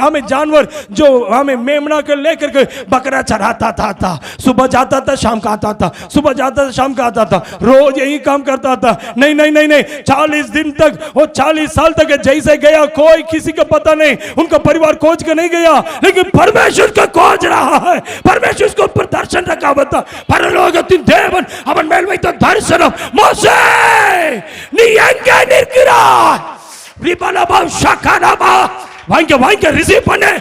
हमें जानवर जो हमें मेमना के लेकर के बकरा चराता था. सुबह जाता था, शाम का आता था, सुबह जाता था, शाम का आता था. रोज यही काम करता था. नहीं नहीं नहीं नहीं, 40 दिन तक, वो 40 साल तक जैसे गया कोई किसी को पता नहीं. उनका परिवार खोज के नहीं गया, लेकिन परमेश्वर का खोज रहा है. परमेश्वर उसको ऊपर दर्शन रखा हुआ था. பரலோகத்தின் தேவன் அவன் மேல் வைத்த தரிசனம், மோசே நீ எங்கே நிற்கிறாய்? ரிபலபா ஷகனபா, வாங்க ரிசீவ் பண்ணு.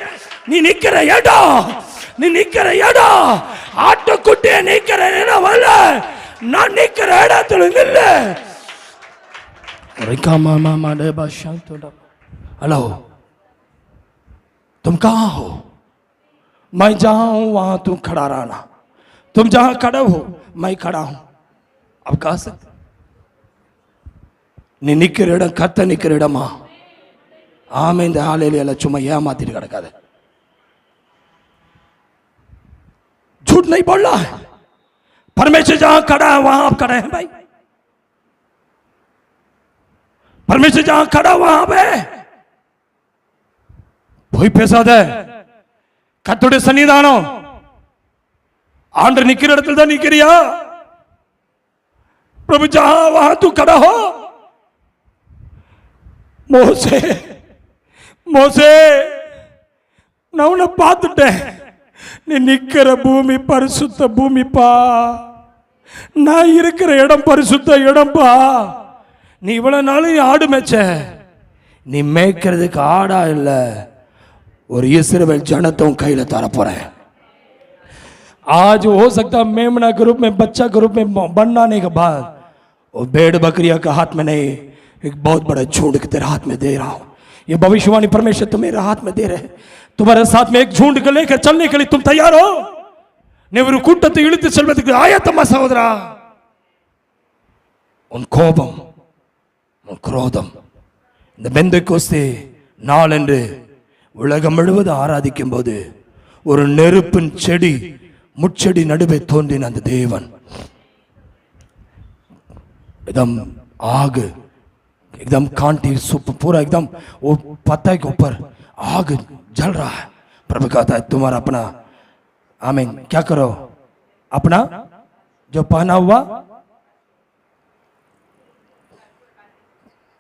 நீ நிக்கிற இடம் ஆட்டுக்குட்டிய நிக்கிற இடம் அல்ல, நான் நிக்கிற இடத்துல நில்லு. हेलो, तुम कहाँ हो? मैं जहां हूं वहां तुम खड़ा रहना. तुम जहां खड़े हो मैं खड़ा हूं. अब कह सकते நீ நிக்கிற இடம் கத்த நிக்கிற இடமா? ஆமே. இந்த ஹalleluya சும்மா ஏமாத்திட்டு கிடக்காத. झूठ नहीं बोलना. परमेश्वर जहां खड़ा है वहां आप खड़े हैं भाई. परमेश्वर जहां खड़ा वहां पे போய் பேசாத. கர்த்தருடைய சன்னிதானம், ஆண்டவர் நிக்கிற இடத்துல தான் நிக்கிறியா? प्रभु जहां वहां तू खड़ा हो. மோசே நான் உன்னை பார்த்துட்டேன். நீ நிக்கிற பூமி பரிசுத்த பூமிப்பா. நான் இருக்கிற இடம் பரிசுத்த இடம்பா. நீ இவ்வளவு நாள் ஆடு மேய்ச்ச, நீ மேய்க்கிறதுக்கு ஆடா இல்ல, और इस्राएल जनता கையில தர போறேன். आज हो सकता मेमना के रूप में, बच्चा के रूप में बनने के बाद वो भेड़ बकरिया का हाथ में नहीं, एक बहुत बड़ा झुंड के तेरे हाथ में दे रहा हूं. ये भविष्यवाणी परमेश्वर तुम्हारे हाथ में दे रहे. तुम्हारे साथ में एक झुंड को लेकर चलने के लिए तुम तैयार हो? நீ ஒரு கூட்டத்தை இழுத்து செல்வதற்கு ஆயத்தமா சகோதரா? உன் கோபம், உன் குரோதம் இந்த பெந்தெக்கோஸ்தே நாள் என்று உலகம் முழுவதும் ஆராதிக்கும் போது ஒரு நெருப்பின் செடி முட்செடி நடுவே தோன்றின அந்த தேவன் एकदम आग, एकदम कांटी पूरा एकदम वो पत्ता के ऊपर आग जल रहा है. प्रभु कहता है तुम्हारा अपना, आमीन, क्या करो? अपना जो पहना हुआ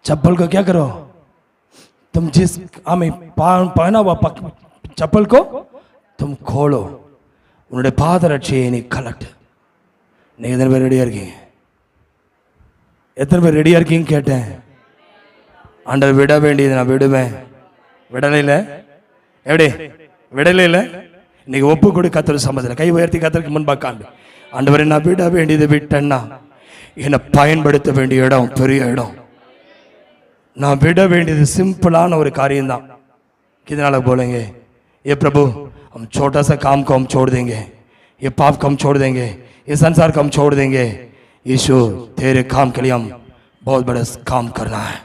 चप्पल को क्या करो? तुम जिस आमीन पहना हुआ चप्पल को तुम खोलो. உன்னுடைய பாதரட்சியை நீ கலட்டு. நீங்க எத்தனை பேர் ரெடியா இருக்கீங்க? எத்தனை பேர் ரெடியா இருக்கீங்க கேட்டேன். ஆண்டவர் விட வேண்டியது நான் விடுவேன். விடலையில எப்படி விடலையில இன்னைக்கு ஒப்பு கொடு. கர்த்தர் சம்மதத்தில் கை உயர்த்தி கர்த்தருக்கு முன்பாக காண்டு. ஆண்டவரை நான் விட வேண்டியது விட்டேன்னா என்னை பயன்படுத்த வேண்டிய இடம் பெரிய இடம். நான் விட வேண்டியது सिंपलाன ஒரு காரியம் தான். कितना लोग बोलेंगे ये प्रभु हम छोटा सा काम को हम छोड़ देंगे, ये पाप को हम छोड़ देंगे, ये संसार को हम छोड़ देंगे. यीशु तेरे काम के लिए हम बहुत बड़ा काम करना है.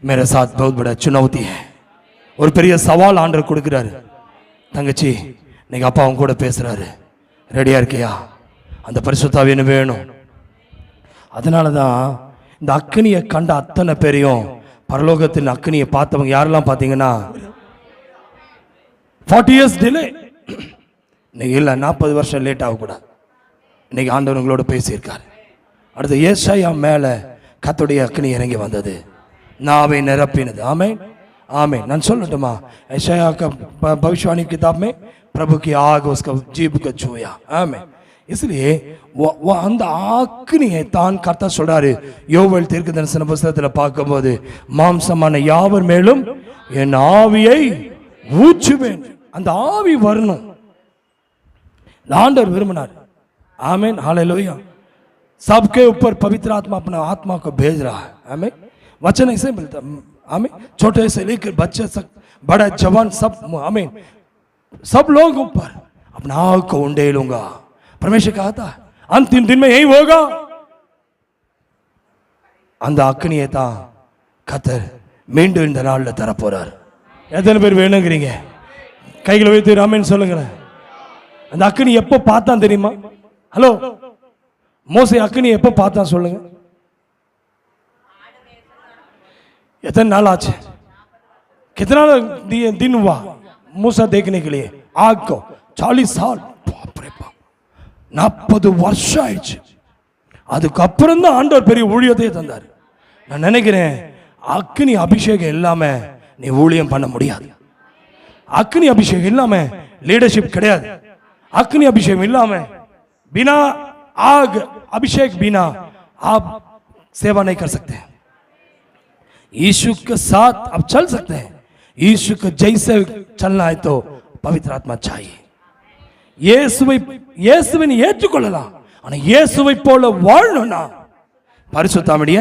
मेरे साथ बहुत बड़ा चुनौती है. ஒரு பெரிய சவால் ஆண்டவர் கொடுக்கிறாரு. தங்கச்சி நீங்க அப்பாவும் கூட பேசுறாரு, ரெடியா இருக்கியா? அந்த பரிசுத்த ஆவியை வேணும். அதனால தான் இந்த அக்கினியை கண்ட அத்தனை பேரையும், பரலோகத்தின் அக்கினியை பார்த்தவங்க யாரெல்லாம் பார்த்தீங்கன்னா 40 years டிலே. இன்னைக்கு இல்லை, 40 வருஷம் லேட் ஆகக்கூடாது. இன்னைக்கு ஆண்டவர் உங்களோட பேசியிருக்காரு. அடுத்து ஏசாயா மேலே கர்த்தருடைய அக்கினி இறங்கி வந்தது, நாவை நிரப்பினது. ஆமென் आमीन. நான் சொல்லட்டுமா? ऐशाया का भविष्यवाणी किताब में प्रभु की आग उसका जीभ को छुआ. आमीन. इसलिए वो அந்த அக்கினியை தான் கர்த்தர் சொல்றாரு. யோவேல் தீர்க்கதரிசன புத்தகத்தில் பார்க்கும்போது மாம்சமான யாவர் மேலும் என் ஆவியை ஊற்றுவேன். அந்த ஆவி வரணும். ஆண்டவர் விரும்பினார். ஆமென். ஹalleluya. सबके ऊपर पवित्र आत्मा अपना आत्मा को भेज रहा है। हमें वचन ऐसे मिलता, हमें छोटे से लेकर बच्चे तक, बड़ा जवान, सब हमें सब लोग ऊपर अपना आग को उंडेलूंगा। परमेश्वर कहा था अंतिम दिन में यही होगा। அந்த அக்னியை தான் கர்த்தர் மீண்டும் இந்த நாளில் தரப்போறார். எத்தனை பேர் வேணுங்கிறீங்க? கைகளை வைத்து ராமன் சொல்லுங்களேன். அந்த அக்னி எப்போ பார்த்தான் தெரியுமா? ஹலோ, மோசே அக்னி எப்போ பார்த்தான் சொல்லுங்க. इतने नाल आज कितना दिन हुआ मूसा देखने के लिए आग को? 40 साल. बाप रे बाप, 40 வருஷம் ஆயிடுச்சு. அதுக்கப்புறம் தான் ஆண்டவர் பெரிய ஊழியத்தையே தந்தார். நான் நினைக்கிறேன் அக்னி அபிஷேகம் இல்லாம நீ ஊழியம் பண்ண முடியாது. அக்னி அபிஷேகம் இல்லாம லீடர்ஷிப் கிடையாது. अग्नि अभिषेक मिला में बिना आग अभिषेक बिना आप सेवा नहीं कर सकते. यीशु के साथ आप चल सकते हैं. यीशु के जैसे चलना है तो पवित्र आत्मा चाहिए. இயேசுவை ஏற்றுக்கொள்ளலாம். ஆனா இயேசுவை போல வாழணும்னா பரிசுத்தாவிய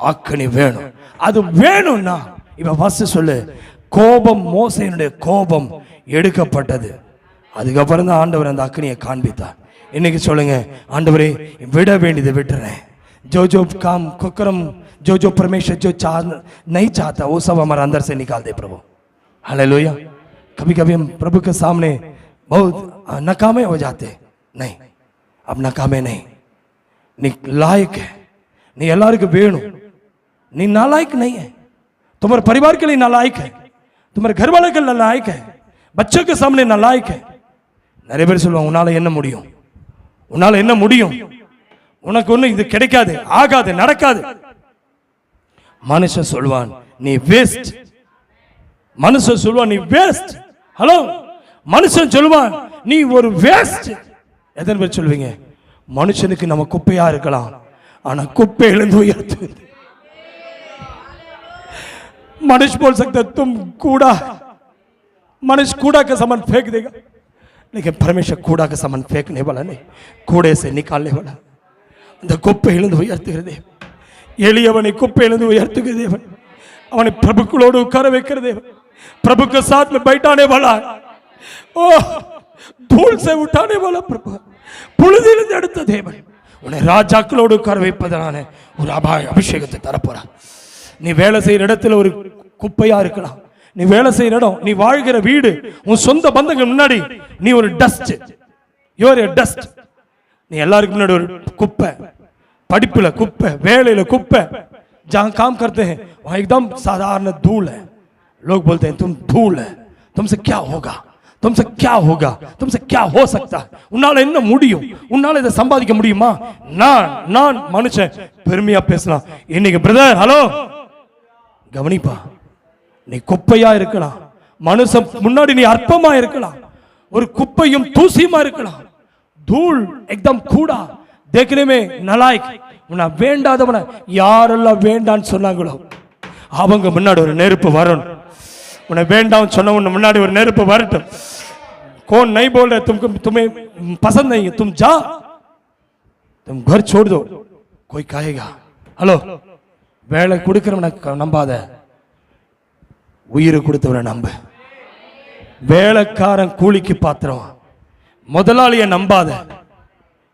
அக்கினி வேணும். அது வேணும்னா இப்ப ஃபர்ஸ்ட் சொல்லு, கோபம், மோசேயினுடைய கோபம் எடுக்கப்பட்டது. அதுக்கப்புறம் தான் ஆண்டவர் அந்த அக்கினியை காண்பித்தார். இன்னைக்கு சொல்லுங்க, ஆண்டவரே விட வேண்டியதை விட்டுறேன். जो जो काम कुकरम जो जो परमेश्वर जो नहीं चाहता वो सब हमारे अंदर से निकाल दे प्रभु. हालेलुया. कभी कभी हम प्रभु के सामने बहुत नकामे हो जाते. नहीं, अब नकामे नहीं. नी लायक है, नी எல்லாருக்கும் வேணும். नी नालायक नहीं है. तुम्हारे परिवार के लिए नालायक है, तुम्हारे घर वाले के लिए नालायक है, बच्चों के सामने नालायक है. நிறைய பேர் சொல்லுவாங்க உன்னால என்ன முடியும், உன்னால என்ன முடியும், உனக்கு ஒண்ணு இது கிடைக்காது, ஆகாது, நடக்காது. மனுஷன் சொல்வான் நீ வேஸ்ட். மனுஷன் சொல்வான் நீ வேஸ்ட். ஹலோ, மனுஷன் சொல்வான் நீ ஒரு வேஸ்ட். எத்தனை பேர் சொல்வீங்க? மனுஷனுக்கு நம்ம குப்பையா இருக்கலாம், ஆனா குப்பையிலிருந்து உயர்த்து. मनुष्य बोल सकते तुम कूड़ा, मनुष्य कूड़ा के समान फेंक देगा, लेकिन परमेश्वर कूड़ा के समान फेंकने वाला नहीं, कूड़े से निकालने वाला. அந்த குப்பையிலிருந்து உயர்த்துகிற தேவன், எளியவனை குப்பையிலிருந்து உயர்த்துகிற தேவன், அவனை பிரபுக்களோடு உட்கார வைக்கிற தேவன், प्रभु के साथ में बैठाने वाला, ओ धूल से उठाने वाला प्रभु, புழுதியிலிருந்து எடுத்த தேவன் உன்னை ராஜாக்களோடு உட்கார வைப்பதனால ஒரு அபிஷேகத்தை தரப்போறார். நீ வேலை செய்யற இடத்துல ஒரு குப்பையா இருக்கலாம், நீ வேலை செய்யற இடம், நீ வாழ்கிற வீடு, உன் சொந்த பந்தங்கள் முன்னாடி நீ ஒரு டஸ்ட், யூஆர் எ டஸ்ட். நீ எல்லாருக்கும் முன்னாடி ஒரு குப்பை, படிப்புல குப்பை, வேலையில குப்பை. जहां काम करते हैं वहां एकदम साधारण धूल है. लोग बोलते हैं तुम धूल है, तुमसे क्या होगा, तुमसे क्या होगा, तुमसे क्या हो सकता है, உன்னால என்ன முடியும், உன்னால இதை சம்பாதிக்க முடியுமா? நான் மனுஷன் பெருமையா பேசலாம். இன்னைக்கு பிரதர் ஹலோ கவனிப்பா, நீ குப்பையா இருக்கலாம், மனுஷன் முன்னாடி நீ அற்பமா இருக்கலாம், ஒரு குப்பையும் தூசியுமா இருக்கலாம். धूल एकदम कूड़ा, देखने में नालायक, உன்னை வேண்டாதவன யாரெல்லாம் வேண்டான்னு சொன்னாங்களோ அவங்க முன்னாடி ஒரு நெருப்பு வரணும். உன்னை வேண்டாம் சொன்னவன முன்னாடி ஒரு நெருப்பு வரட்டும். कौन नहीं बोल रहे तुमको, तुम्हें पसंद नहीं है, तुम जा, तुम घर छोड़ दो, कोई कहेगा. ஹலோ, வேலை கொடுக்கிறவனை நம்பாத, உயிரை கொடுத்தவனை நம்பு. வேலைக்காரன் கூலிக்கு பாத்திரம், முதலாளியை நம்பாத,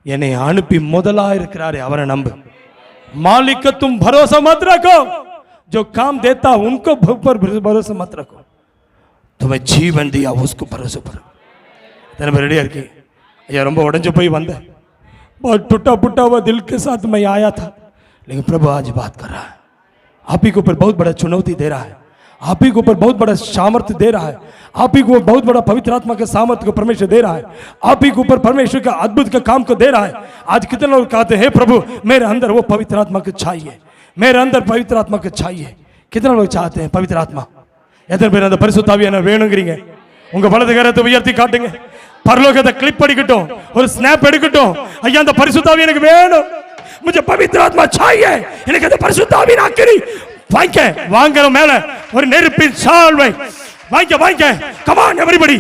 என்னை அனுப்பி முதலா இருக்கிறாரே அவரை நம்பு. मालिक का तुम भरोसा मत रखो, जो काम देता उनको ऊपर भरोसा मत रखो, तुम्हें जीवन दिया उसको भरोसा करो. इतने में रेडी रखी यार, ரொம்ப உடைஞ்சு போய் வந்தேன், बहुत टूटा फूटा हुआ दिल के साथ मैं आया था, लेकिन प्रभु आज बात कर रहा है. आप ही के ऊपर बहुत बड़ा चुनौती दे रहा है, आप ही के ऊपर बहुत बड़ा सामर्थ्य दे रहा है, आप ही को बहुत बड़ा पवित्र आत्मा के सामर्थ्य को परमेश्वर दे रहा है, आप ही के ऊपर परमेश्वर का अद्भुत का काम को दे रहा है. आज कितने लोग कहते हैं प्रभु मेरे अंदर वो पवित्र आत्मा को चाहिए, मेरे अंदर पवित्र आत्मा को चाहिए. कितने लोग चाहते हैं पवित्र आत्मा? எத்தனை பேர் அந்த பரிசுத்த ஆவியை வேணுங்கிறீங்க? உங்க வலது கரத்தை உயர்த்தி காட்டுங்க. பரலோகத்தை கிளிப் அடிக்கட்டும், ஒரு ஸ்னாப் எடுக்கட்டும். ஐயா அந்த பரிசுத்த ஆவி எனக்கு வேணும், मुझे पवित्र आत्मा चाहिए, எனக்கு அந்த பரிசுத்த ஆவி நாக்கறி வாங்க வாங்கற மேல ஒரு நெருப்பின் சால்வை வாங்க வாங்க. கம் ஆன் எவரிபடி,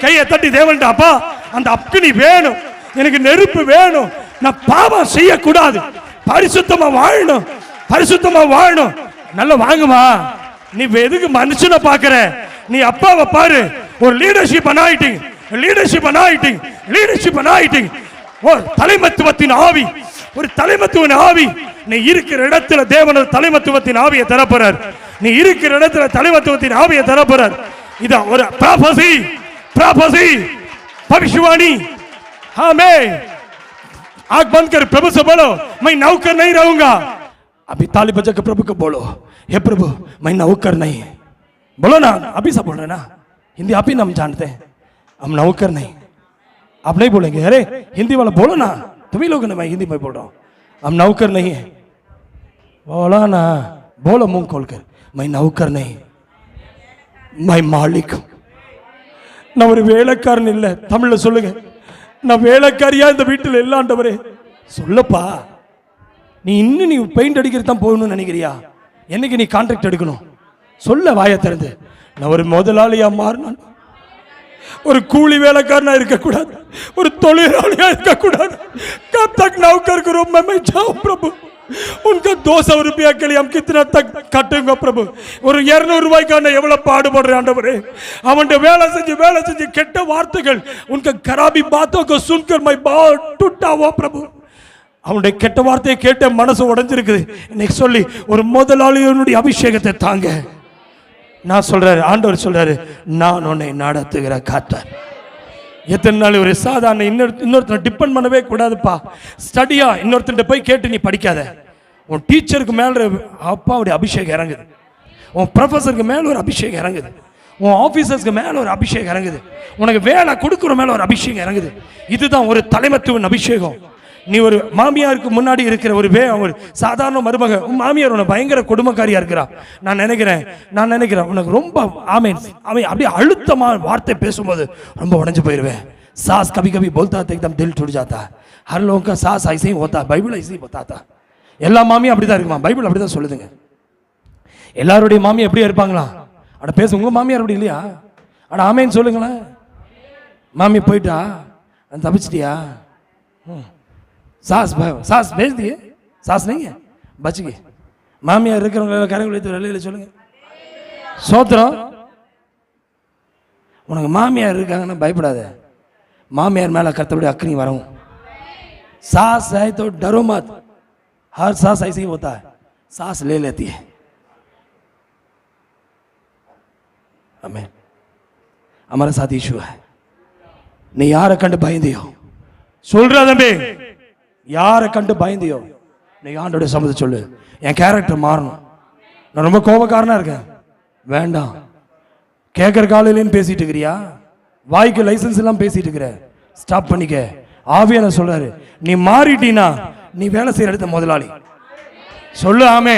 கையை தட்டி தேவன்டா அப்பா அந்த அக்கினி வேணும், எனக்கு நெருப்பு வேணும், நான் பாவம் செய்யக்கூடாது, பரிசுத்தமா வாழணும், பரிசுத்தமா வாழணும். நல்ல வாங்குமா, நீ எதுக்கு மனுஷனை பாக்குற? நீ அப்பாவை பாரு. ஒரு லீடர்ஷிப் அனாயிட்டிங், லீடர்ஷிப் அனாயிட்டிங், லீடர்ஷிப் அனாயிட்டிங். ஒரு தலைமத்துவத்தின் ஆவி, ஒரு தலைமத்துவத்தின் ஆவி. நீ இருக்கிற இடத்துல தேவன் தலைமத்துவத்தின் ஆவியை தரப்போறார். நீ இருக்கிற இடத்துல தலைமத்துவத்தின் ஆவியை தரப்போறார். இதான் ஒரு ப்ராபசி, ப்ராபசி, भविष्यवाणी. हाँ मैं आंख बंद कर प्रभु से बोलो, मैं नौकर नहीं रहूंगा. अभी ताली बजा के प्रभु को बोलो, हे प्रभु मैं नौकर नहीं. बोलो ना, अभी सब बोल रहे ना, हिंदी आप ही ना हम जानते हैं. हम नौकर नहीं, आप नहीं बोलेंगे? अरे हिंदी वाला बोलो ना, तुम ही लोग ने, मैं हिंदी में बोल रहा हूं. हम नौकर नहीं है. बोला ना, बोलो मुंह खोलकर, मैं नौकर नहीं, मैं मालिक. நான் ஒரு வேலைக்காரன் இல்லை. தமிழ்ல சொல்லுங்க, நான் வேலைக்காரியா இந்த வீட்டில் இல்லாண்டவரே சொல்லப்பா. நீ இன்னும் நீ பெயிண்ட் அடிக்கிறது தான் போகணும்னு நினைக்கிறியா? என்னைக்கு நீ கான்ட்ராக்ட் எடுக்கணும்? சொல்ல வாயை திறந்து. நான் ஒரு முதலாளியா மாறினான், ஒரு கூலி வேலைக்காரனா இருக்கக்கூடாது, ஒரு தொழிலாளியா இருக்கக்கூடாது. कब तक नौकर के रूप में मैं जाऊं प्रभु? उनका 200 रुपया के लिए हम कितना तक कटेंगे प्रभु? ஒரு 200 ரூபாய்க்கான எவ்வளவு பாடுபடுற ஆண்டவரே. அவன் வேலை செஞ்சு கெட்ட வார்த்தைகள், उनका खराबी बातों को सुनकर मैं बहुत टूटा हुआ प्रभु. அவனுடைய கெட்ட வார்த்தையை கேட்ட மனசு உடைஞ்சிருக்குது. இன்னைக்கு சொல்லி ஒரு முதலாளியோனுடைய அபிஷேகத்தை தாங்க. நான் சொல்றாரு, ஆண்டவர் சொல்றாரு, நான் உன்னை நடத்துகிற கர்த்தர். எத்தனை நாள் ஒரு சாதாரண இன்னொருத்தனை டிபெண்ட் பண்ணவே கூடாதுப்பா. ஸ்டடியா இன்னொருத்தன் போய் கேட்டு நீ படிக்காத. உன் டீச்சருக்கு மேல அப்பாவுடைய அபிஷேகம் இறங்குது, உன் ப்ரொஃபஸருக்கு மேல ஒரு அபிஷேகம் இறங்குது, உன் ஆபீசர்ஸ்க்கு மேல ஒரு அபிஷேகம் இறங்குது, உனக்கு வேலை கொடுக்குற மேல ஒரு அபிஷேகம் இறங்குது. இதுதான் ஒரு தலைமத்துவன் அபிஷேகம். நீ ஒரு மாமியாருக்கு முன்னாடி இருக்கிற ஒரு சாதாரண மருமக, மாமியார் உனக்கு பயங்கர கொடுமைக்காரியா இருக்கிறா. நான் நினைக்கிறேன் உனக்கு ரொம்ப அப்படியே அழுத்தமா வார்த்தை பேசும்போது ரொம்ப உடைஞ்சு போயிருவேன். सास कभी कभी बोलता था एकदम दिल टूट जाता. हर लोगों का सास ऐसे ही होता, बाइबल ऐसे ही बताता. எல்லா மாமியும் அப்படிதான் இருக்குமா? பைபிள் அப்படிதான் சொல்லுதுங்க. எல்லாருடைய மாமி எப்படி இருப்பாங்களா? அட பேச, உங்க மாமியார் அப்படி இல்லையா? அட ஆமேன்னு சொல்லுங்களேன். மாமி போயிட்டா தப்பிச்சிட்டியா? सास भेज दिए, सास नहीं है, बच गए. மாமியார் இருக்கிறவங்க கரங்களை சொல்லுங்க. சோத்திரம். உனக்கு மாமியார் இருக்காங்கன்னா பயப்படாத. மாமியார் மேல கர்த்தருடைய அக்கினி வரும். सास है तो डरो मत. हर सास ऐसे ही होता है, सास ले लेती है. आमीन. हमारे साथ यीशु है. நீ யாரை கண்டு பயந்தியோ சொல்றா தம்பி, யாரை கண்டு பயந்தியோ நீ ஆண்டவருடைய சம்மதத்தை சொல்லு. என் கேரக்டர் மாறணும், நான் ரொம்ப கோபக்காரனா இருக்கேன், வேண்டாம். கேட்கற காலையிலேன்னு பேசிட்டு இருக்கிறியா? வாய்க்கு லைசன்ஸ் எல்லாம் பேசிட்டு இருக்கிற, ஸ்டாப் பண்ணிக்க. ஆவியான சொல்றாரு, நீ மாறிட்டீனா நீ வேலை செய்யற இடத்த முதலாளி. சொல்லு ஆமே.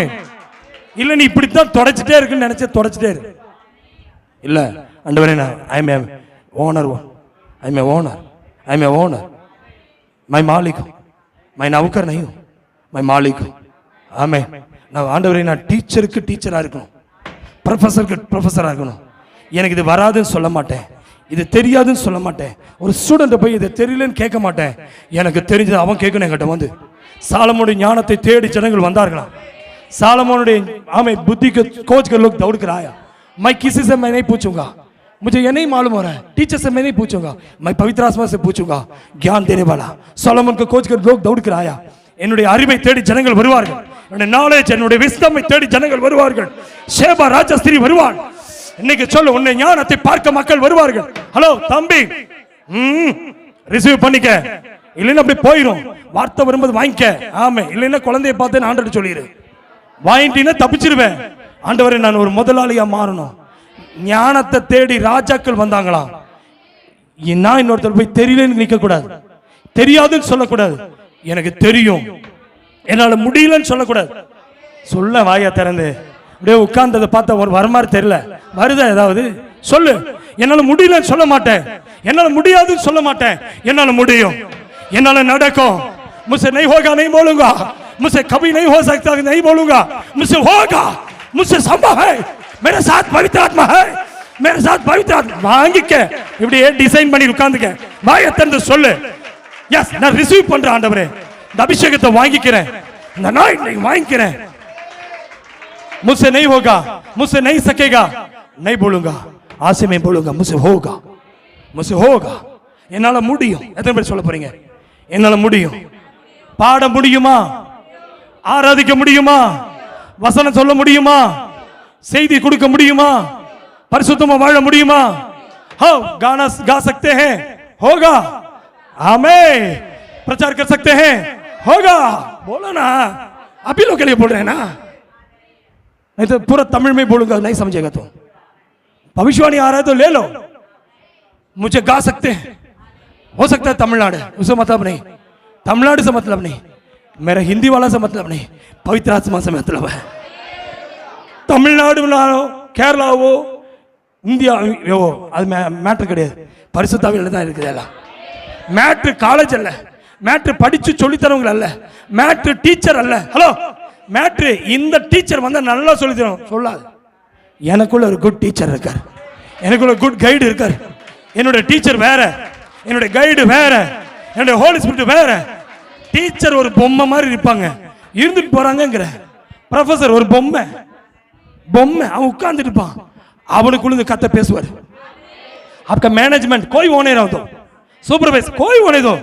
இல்ல நீ இப்படித்தான் தொடச்சிட்டே இருக்குன்னு நினைச்ச தொடச்சிட்டே இரு. இல்ல ஆண்டவரே, நான் I am owner, I am owner, मैं मालिक हूं, मैं नौकर नहीं हूं, मैं मालिक हूं. आमेन. நான் ஆண்டவரே, நான் டீச்சருக்கு டீச்சரா இருக்கணும், ப்ரொஃபஸருக்கு ப்ரொஃபஸரா இருக்கணும். எனக்கு இது வராதுன்னு சொல்ல மாட்டேன், இது தெரியாதுன்னு சொல்ல மாட்டேன். ஒரு ஸ்டூடெண்ட் போய் இது தெரியலன்னு கேட்க மாட்டேன். எனக்கு தெரிஞ்சது அவன் கேட்கணும் என்கிட்ட வந்து. சாலமோனுடைய ஞானத்தை தேடி ஜனங்கள் வந்தார்களாம். சாலமோனுடைய बुद्धि के खोज कर लोग दौड़ कर आया. मैं किसी से मैं नहीं पूछूंगा, मुझे ये नहीं मालूम हो रहा है, टीचर से मैं नहीं पूछूंगा, मैं पवित्र आत्मा से पूछूंगा. ज्ञान देने वाला सोलोमन को खोज कर लोग दौड़ कर आया. என்னுடைய அறிவை தேடி ஜனங்கள் வருவார்கள், என்னுடைய நாலேஜ், என்னுடைய விஸ்டமை தேடி ஜனங்கள் வருவார்கள். சேபா ராஜஸ்திரி வருவாள். இன்னைக்கு சொல்லு, உன்னை ஞானத்தை பார்க்க மக்கள் வருவார்கள். ஹலோ தம்பி, ரிசீவ் பண்ணிக்க, இல்லைன்னா அப்படி போயிடும். வார்த்தை வரும்போது வாங்கிக்க. ஆமே, இல்லைன்னா குழந்தைய பார்த்து ஆண்டவர்கிட்ட சொல்லிடு. வாங்கிட்டீங்கன்னா தப்பிச்சிருவேன். ஆண்டவரே, நான் ஒரு முதலாளியா மாறணும். ஞானத்தை தேடி ராஜாக்கள் வந்தாங்களாம். நான் இன்னொருத்தர் போய் தெரியலன்னு நிக்க கூடாது, தெரியாதுன்னு சொல்லக்கூடாது. எனக்கு தெரியும், என்னால முடியலன்னு சொல்லக்கூடாது. சொல்ல வாயா திறந்து. அப்படியே உட்கார்ந்ததை பார்த்தா ஒரு வரமாறு தெரியல, வருதா ஏதாவது? சொல்லு. என்னால முடியலன்னு சொல்ல மாட்டேன், என்னால முடியாதுன்னு சொல்ல மாட்டேன். என்னால முடியும், என்னால நடக்கும். मुझसे नहीं होगा नहीं बोलूंगा, मुझसे कभी नहीं हो सकता नहीं बोलूंगा, मुझसे होगा, मुझसे संभव है, मेरे साथ पवित्र आत्मा है, मेरे साथ पवित्र आत्मा. வாங்கிக்க, இப்படியே டிசைன் பண்ணி உட்கார்ந்துக்க. வாயை திறந்து சொல்லு. எஸ், நான் ரிசீவ் பண்றேன் ஆண்டவரே, இந்த அபிஷேகத்தை வாங்கிக்கிறேன், இந்த நாய் வாங்கிக்கிறேன். मुझसे नहीं होगा, मुझसे नहीं सकेगा, नहीं बोलूंगा, आज से मैं बोलूंगा मुझसे होगा, मुझसे होगा. என்னால முடியும். எத்தனை பேர் சொல்ல போறீங்க என்னால முடியும்? பாட முடியுமா? ஆராதிக்க முடியுமா? வசனம் சொல்ல முடியுமா? செய்தி கொடுக்க முடியுமா? பரிசுத்தமா வாழ முடியுமா? हाँ गाना गा सकते हैं, होगा. आमीन. प्रचार कर सकते हैं, होगा. बोलो ना, अभी लोग के लिए बोल रहे हैं ना, नहीं तो पूरा तमिल में बोलूंगा, नहीं समझेगा तो. भविष्यवाणी आ रहा है तो ले लो. मुझे गा सकते हैं, हो सकता है तमिलनाडु, उससे मतलब नहीं, तमिलनाडु से मतलब नहीं, मेरा हिंदी वाला से मतलब नहीं, पवित्र आत्मा से मतलब है. तमिलनाडु केरला वो இந்தியா அது மேட்ரு கிடையாது, பரிசுத்தாவில தான் இருக்குது. எல்லாம் மேட்ரு காலேஜ் அல்ல, மேட்ரு படிச்சு சொல்லித்தரவங்க அல்ல, மேட்ரு டீச்சர் அல்ல. ஹலோ, மேட்ரு இந்த டீச்சர் வந்து நல்லா சொல்லி தரும் சொல்லாது. எனக்குள்ள ஒரு குட் டீச்சர் இருக்கார், எனக்குள்ள குட் கைடு இருக்கார். என்னுடைய டீச்சர் வேற, என்னுடைய கைடு வேற, என்னுடைய ஹோலி ஸ்பிரிட் வேற. டீச்சர் ஒரு பொம்மை மாதிரி இருப்பாங்க, இருந்துட்டு போறாங்கிற. ப்ரொஃபசர் ஒரு பொம்மை, அவன் உட்கார்ந்துட்டு இருப்பான், அவனுக்குள்ள கத்த பேசுவார். आपका मैनेजमेंट कोई होने रहो तो, सुपरवाइजर कोई होने दो,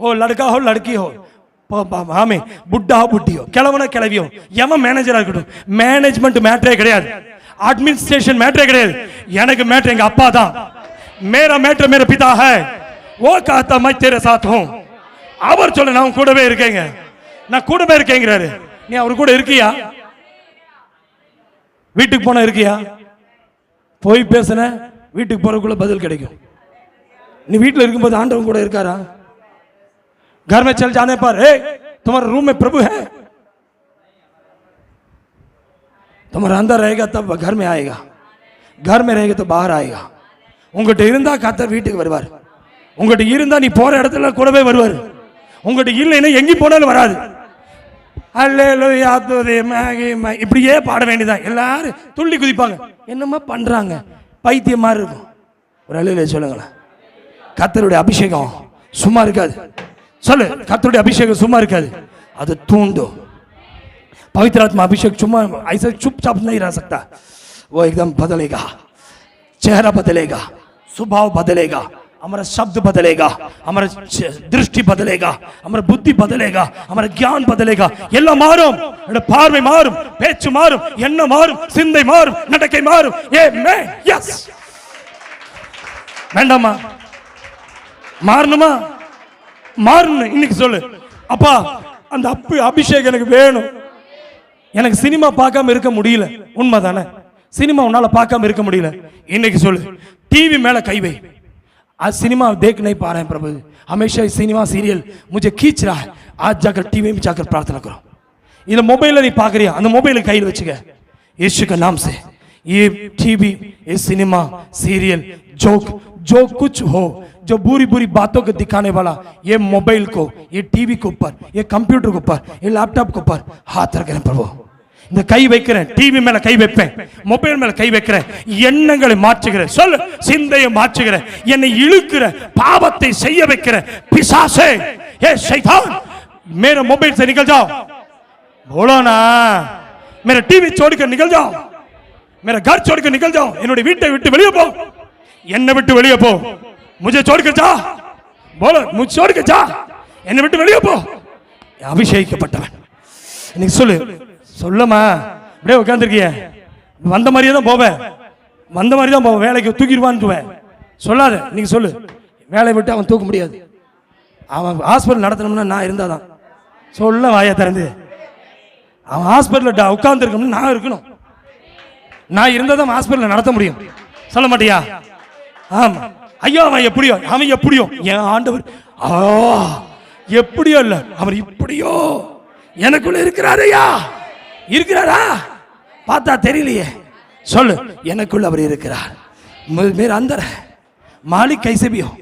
वो लड़का हो लड़की हो, हमें बुड्ढा हो बुड्ढी हो, किழவனா கிழவி हो, எவன் மேனேஜரா இருக்கட்டும், மேனேஜ்மெண்ட் மேட்டரே கிடையாது, அட்மினிஸ்ட்ரேஷன் மேட்டரே கிடையாது. எனக்கு மேட்டர் எங்க அப்பா தான். मेरा मैटर मेरे पिता है, वो कहता मैं तेरे साथ हूं. அவர் சொல்ல நான் கூடவே இருக்கேங்க, நான் கூடவே இருக்கேங்கிறாரு. நீ அவர் கூட இருக்கியா? வீட்டுக்கு போனா இருக்கியா? போய் பேசுன வீட்டுக்கு போறதுக்குள்ள பதில் கிடைக்கும். நீ வீட்டில் இருக்கும்போது ஆண்டவன் கூட இருக்காரா? घर में चल जाने पर ए तुम्हारे रूम में प्रभु है, तुम्हारा अंदर रहेगा तब घर में आएगा, घर में रहेगा तो बाहर आएगा. உங்ககிட்ட இருந்தா கர்த்தர் வீட்டுக்கு வருவார், உங்ககிட்ட இருந்தா நீ போற இடத்துல கூடவே வருவார், உங்ககிட்ட இல்லைன்னா எங்கேயும் போனாலும் வராது. அல்லேலூயா இப்படியே பாட வேண்டியதான். எல்லாரும் துள்ளி குதிப்பாங்க, என்னமா பண்றாங்க, பைத்தியம் மாதிரி இருக்கும். ஒரு அல்லேலூயா சொல்லுங்களேன். கர்த்தருடைய அபிஷேகம் சும்மா இருக்காது. சொல்லு, கர்த்தருடைய அபிஷேகம் சும்மா இருக்காது, அது தூண்டும். पवित्र आत्मा अभिषेक चुम्मा ऐसे चुपचाप नहीं रह सकता, वो एकदम बदलेगा, चेहरा बदलेगा, स्वभाव बदलेगा, हमारा शब्द बदलेगा, हमारा दृष्टि बदलेगा, हमारा बुद्धि बदलेगा, हमारा ज्ञान बदलेगा. எல்லாம் மாறும், பார்வை மாறும், பேச்சு மாறும், எண்ணம் மாறும், சிந்தை மாறும், நடக்கை மாறும். ஆமென். எஸ், வேண்டாமா? மாறணுமா? மாறணும். இன்னைக்கு சொல்லு, அப்பா அந்த அபிஷேகம் எனக்கு வேணும். எனக்கு சினிமா பார்க்காம இருக்க முடியல, உண்மைதானே? சினிமா உன்னால பார்க்காம இருக்க முடியல. இன்னைக்கு சொல்லு, टीवी மேல கை வை. आज सिनेमा देख नहीं पा रहे हैं प्रभु, हमेशा सिनेमा सीरियल मुझे खींच रहा है, आज जाकर टीवी में जाकर प्रार्थना करो. ये मोबाइल नहीं पाक रही, அந்த मोबाइल கையில் வச்சுக்க. यीशु के नाम से ये टीवी, ये सिनेमा सीरियल जो कुछ हो, जो बुरी बुरी बातों को दिखाने वाला, ये मोबाइल को, ये टीवी के ऊपर, ये कंप्यूटर के ऊपर, ये लैपटॉप के ऊपर हाथ रखें प्रभु. இந்த கை வைக்கிறேன், டிவி மேல கை வைப்பேன், மொபைல் மேல கை வைக்கிறேன், எண்ணங்களை மாற்றுகிறேன். சொல்லு, சிந்தையை மாற்றுகிறேன், என்னை இழுக்கிற பாவத்தை செய்ய வைக்கிற பிசாசே, ஏ शैतान मेरे मोबाइल से निकल जाओ. बोलो ना, मेरा टीवी छोड़कर निकल जाओ, मेरा घर छोड़कर निकल जाओ, என்னோட வீட்டை விட்டு வெளியே போ, என்னை விட்டு வெளியே போ, मुझे छोड़कर जा. बोलो, मुझे छोड़कर जा, என்னை விட்டு வெளியே போ. அபிஷேகிக்கப்பட்டவன். இன்னைக்கு சொல்லு, சொல்லமா அப்படியே உட்காந்துருக்கிய, வந்த மாதிரியே தான் போவேன், வந்த மாதிரி தான் போவேன், வேலைக்கு தூக்கிடுவான்ட்டுவேன் சொல்லாத. நீங்க சொல்லு, வேலையை விட்டு அவன் தூக்க முடியாது. அவன் ஹாஸ்பிட்டல் நடத்தணும்னா நான் இருந்தாதான். சொல்ல வாயை திறந்து, அவன் ஹாஸ்பிட்டல் உட்கார்ந்துருக்கணும்னு நான் இருக்கணும், நான் இருந்தால் தான் ஹாஸ்பிட்டல் நடத்த முடியும். சொல்ல மாட்டியா? ஆமா. ஐயோ அவன் எப்படியோ என் ஆண்டவர் எப்படியோ இல்ல, அவர் இப்படியோ எனக்குள்ள இருக்கிறாரையா, இருக்கிறாரா? பார்த்தா தெரியலையே. சொல்லு, எனக்குள்ள அவர் இருக்கிறார். मेरे अंदर है, मालिक कैसे भी हो,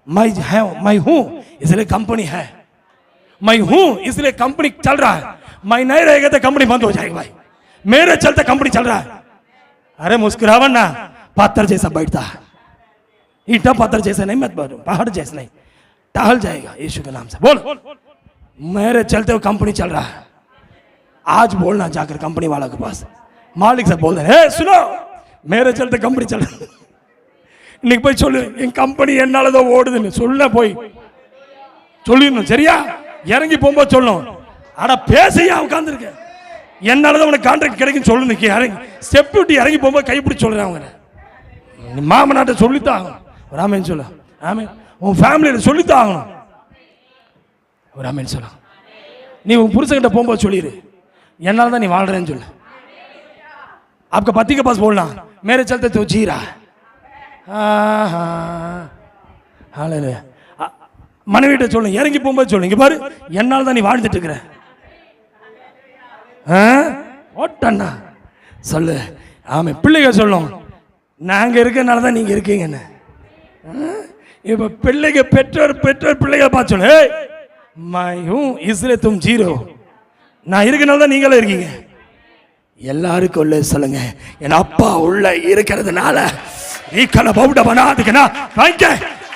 मैं हूं इसलिए कंपनी है, मैं हूं इसलिए कंपनी चल रहा है. मैं नहीं रहेगा तो कंपनी बंद हो जाएगी भाई, मेरे चलते कंपनी चल रहा है. अरे मुस्कुरावन ना, पत्थर जैसा बैठता है, ईटा पत्थर जैसा नहीं, मत बैठो, पहाड़ जैसा नहीं, टहल जाएगा यीशु के नाम से. बोल, मेरे चलते हुए कंपनी चल रहा है, आज बोलना जाकर कंपनी वाला के पास, मालिक से बोल दे, सुनो मेरे चलते कंपनी चल रहा, இன்னைக்கு போய் சொல்லு என் கம்பெனி என்னால தான் ஓடுதுன்னு சொல்ல, போய் சொல்லிடணும். சரியா? இறங்கி போகும்போது சொல்லணும். ஆனா பேசையா உட்காந்துருக்க, என்னால தான் உனக்கு கான்ட்ராக்ட் கிடைக்கும் சொல்லு. இறங்கி ஸ்டெப் விட்டு இறங்கி போகும்போது கைப்பிடி சொல்றேன். அவங்க மாமனாட்ட சொல்லித்தான் ஆகணும். ஒரு ஆமேன்னு சொல்ல. ஆமே. உன் ஃபேமிலியில சொல்லித்தான் ஆகணும். ஒரு ஆமேன்னு சொல்ல. நீ உன் புருஷன்கிட்ட போகும்போது சொல்லிடு, என்னால தான் நீ வாழ்றேன்னு சொல்லு. आपका पति के पास बोलना, मेरे चलते तो जी रहा है. हालेलुया. மனைவிட்ட சொல்லுங்க, இறங்கி போகும்போது சொல்லுங்க, இங்க பாரு என்னால தான் நீ வாழ்ந்துட்டு இருக்கிற. ஓட்டண்ணா சொல்லு. ஆமே. பிள்ளைங்க சொல்லும், நாங்க இருக்கனால தான் நீங்க இருக்கீங்கன்னு. இப்ப பிள்ளைங்க பெற்றோர் பிள்ளைங்க பார்த்து சொல்லு, इसलिए तुम जीरो, நான் இருக்கனால தான் நீங்களும் இருக்கீங்க. எல்லாருக்கும் உள்ள சொல்லுங்க, என் அப்பா உள்ள இருக்கிறதுனால நீ கல பவுட பண்ணாதுக்குன்னா வாங்க,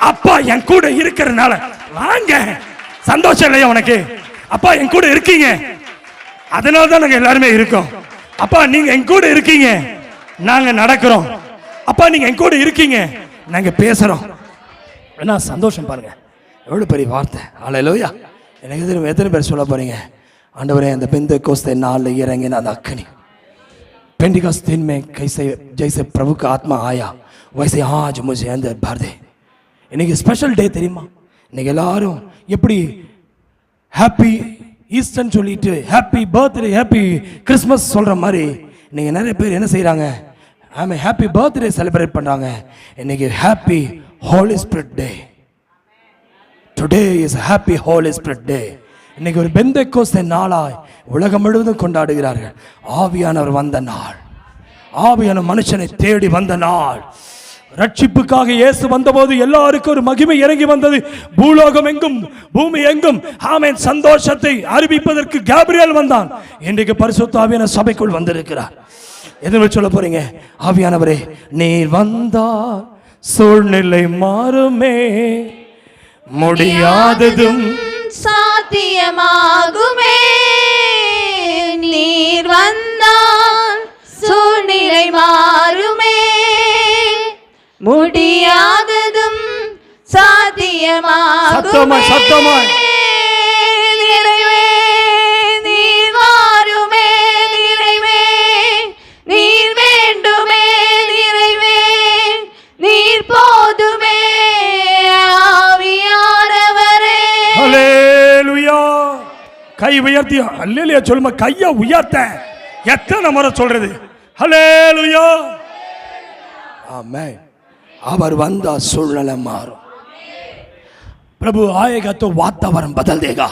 அப்பா என் கூட இருக்கிறதுனால வாங்க. சந்தோஷம் இல்லையா உனக்கு? அப்பா என் கூட இருக்கீங்க, அதனால தான் நாங்க எல்லாருமே இருக்கோம். அப்பா நீங்க என் கூட இருக்கீங்க, நாங்க நடக்கிறோம். அப்பா நீங்க என் கூட இருக்கீங்க, நாங்க பேசுறோம். என்ன சந்தோஷம் பாருங்க, எவ்வளவு பெரிய வார்த்தை. ஹல்லேலூயா. எனக்கு எத்தனை பேர் சொல்ல போறீங்க, ஆண்டவரே அந்த பெந்தெக்கோஸ்தே நாளில் இறங்கின அந்த அக்கினி, पेंटिकॉस्ट दिन में कैसे जैसे प्रभु का आत्मा आया वैसे आज मुझे अंदर भर दे. இன்னைக்கு ஸ்பெஷல் டே தெரியுமா? இன்னைக்கு எல்லாரும் எப்படி ஹாப்பி ஈஸ்டர்னு சொல்லிட்டு ஹாப்பி பர்த்டே ஹாப்பி கிறிஸ்மஸ் சொல்ற மாதிரி இன்னைக்கு நிறைய பேர் என்ன செய்யறாங்க? ஆமே, ஹாப்பி பர்த்டே செலிப்ரேட் பண்றாங்க. இன்னைக்கு happy holy spirit day. Today is happy holy spirit day. இன்னைக்கு ஒரு பெந்தெக்கோஸ்தே நாளாய் உலகம் முழுவதும் கொண்டாடுகிறார்கள். ஆவியானவர் வந்த நாள், ஆவியான மனுஷனை தேடி வந்த நாள். ரட்சிப்புக்காக இயேசு வந்தபோது எல்லாருக்கும் ஒரு மகிமை இறங்கி வந்தது. பூலோகம் எங்கும் பூமி எங்கும் ஆமென் சந்தோஷத்தை அறிவிப்பதற்கு கேப்ரியல் வந்தான். இன்றைக்கு பரிசுத்த ஆவியான சபைக்குள் வந்திருக்கிறார். எதுவும் சொல்ல போறீங்க? ஆவியானவரே நீர் வந்தால் சூழ்நிலை மாறுமே, முடியாததும் சாத்தியமாகுமே. நீர் வந்தால் சூழ்நிலை மாறுமே, முடியாததும் சாத்தியமாகுமே. நிறைவே நீர் வாருமே, நிறைவே நீர் வேண்டுமே, நிறைவே நீர் போதுமே. ஆவியானவரே ஹல்லேலூயா. கை உயர்த்தி அல்லேலூயா சொல்லுமா. கையை உயர்த்த எத்தனை முறை சொல்றது? ஹல்லேலூயா. ஆமென். அவர் வந்தா சூழ்நிலை மாறும். प्रभु आएगा तो वातावरण बदल देगा.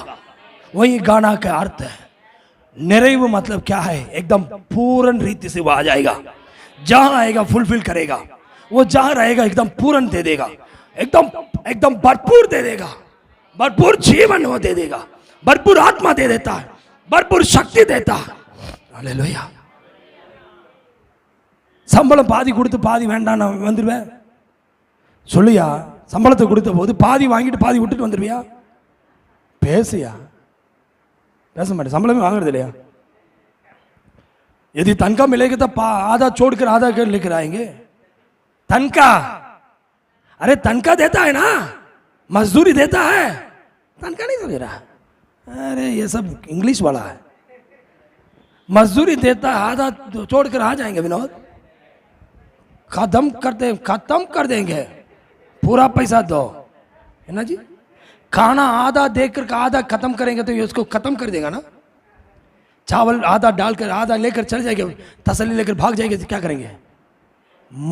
वही गाना का अर्थ है. निर्वय मतलब क्या है? एकदम पूर्ण रीति से वो आ जाएगा. जहां आएगा फुलफिल करेगा. वो जहां रहेगा एकदम पूर्ण दे देगा, एकदम एकदम भरपूर दे देगा, भरपूर जीवन वो दे देगा, भरपूर आत्मा दे देता है, भरपूर शक्ति देता है. हालेलुया. சம்பளம் பாதி கொடுத்து பாதி வேண்டாம் நான் வந்துடுவேன் சொல்லியா? சம்பளத்தை கொடுத்த போது பாதி வாங்கிட்டு பாதி விட்டுட்டு வந்துடுவியா? பேசியா? பேச माटे. சம்பளமே வாங்குறது இல்லையா? यदि तनख्वाह मिलेगी तो आधा छोड़कर आधा कर लेकर आएंगे. तनख्वाह, अरे तनख्वाह देता है ना, मजदूरी देता है, तनख्वाह नहीं दे रहा. अरे ये सब इंग्लिश वाला है. मजदूरी देता है, आधा छोड़कर आ जाएंगे. विनोद खत्म कर देंगे, पूरा पैसा दो है ना जी. खाना आधा देकर आधा खत्म करेंगे तो ये उसको खत्म कर देगा ना. चावल आधा डालकर आधा लेकर चले जाएंगे, तसल्ली लेकर भाग जाएंगे तो क्या करेंगे?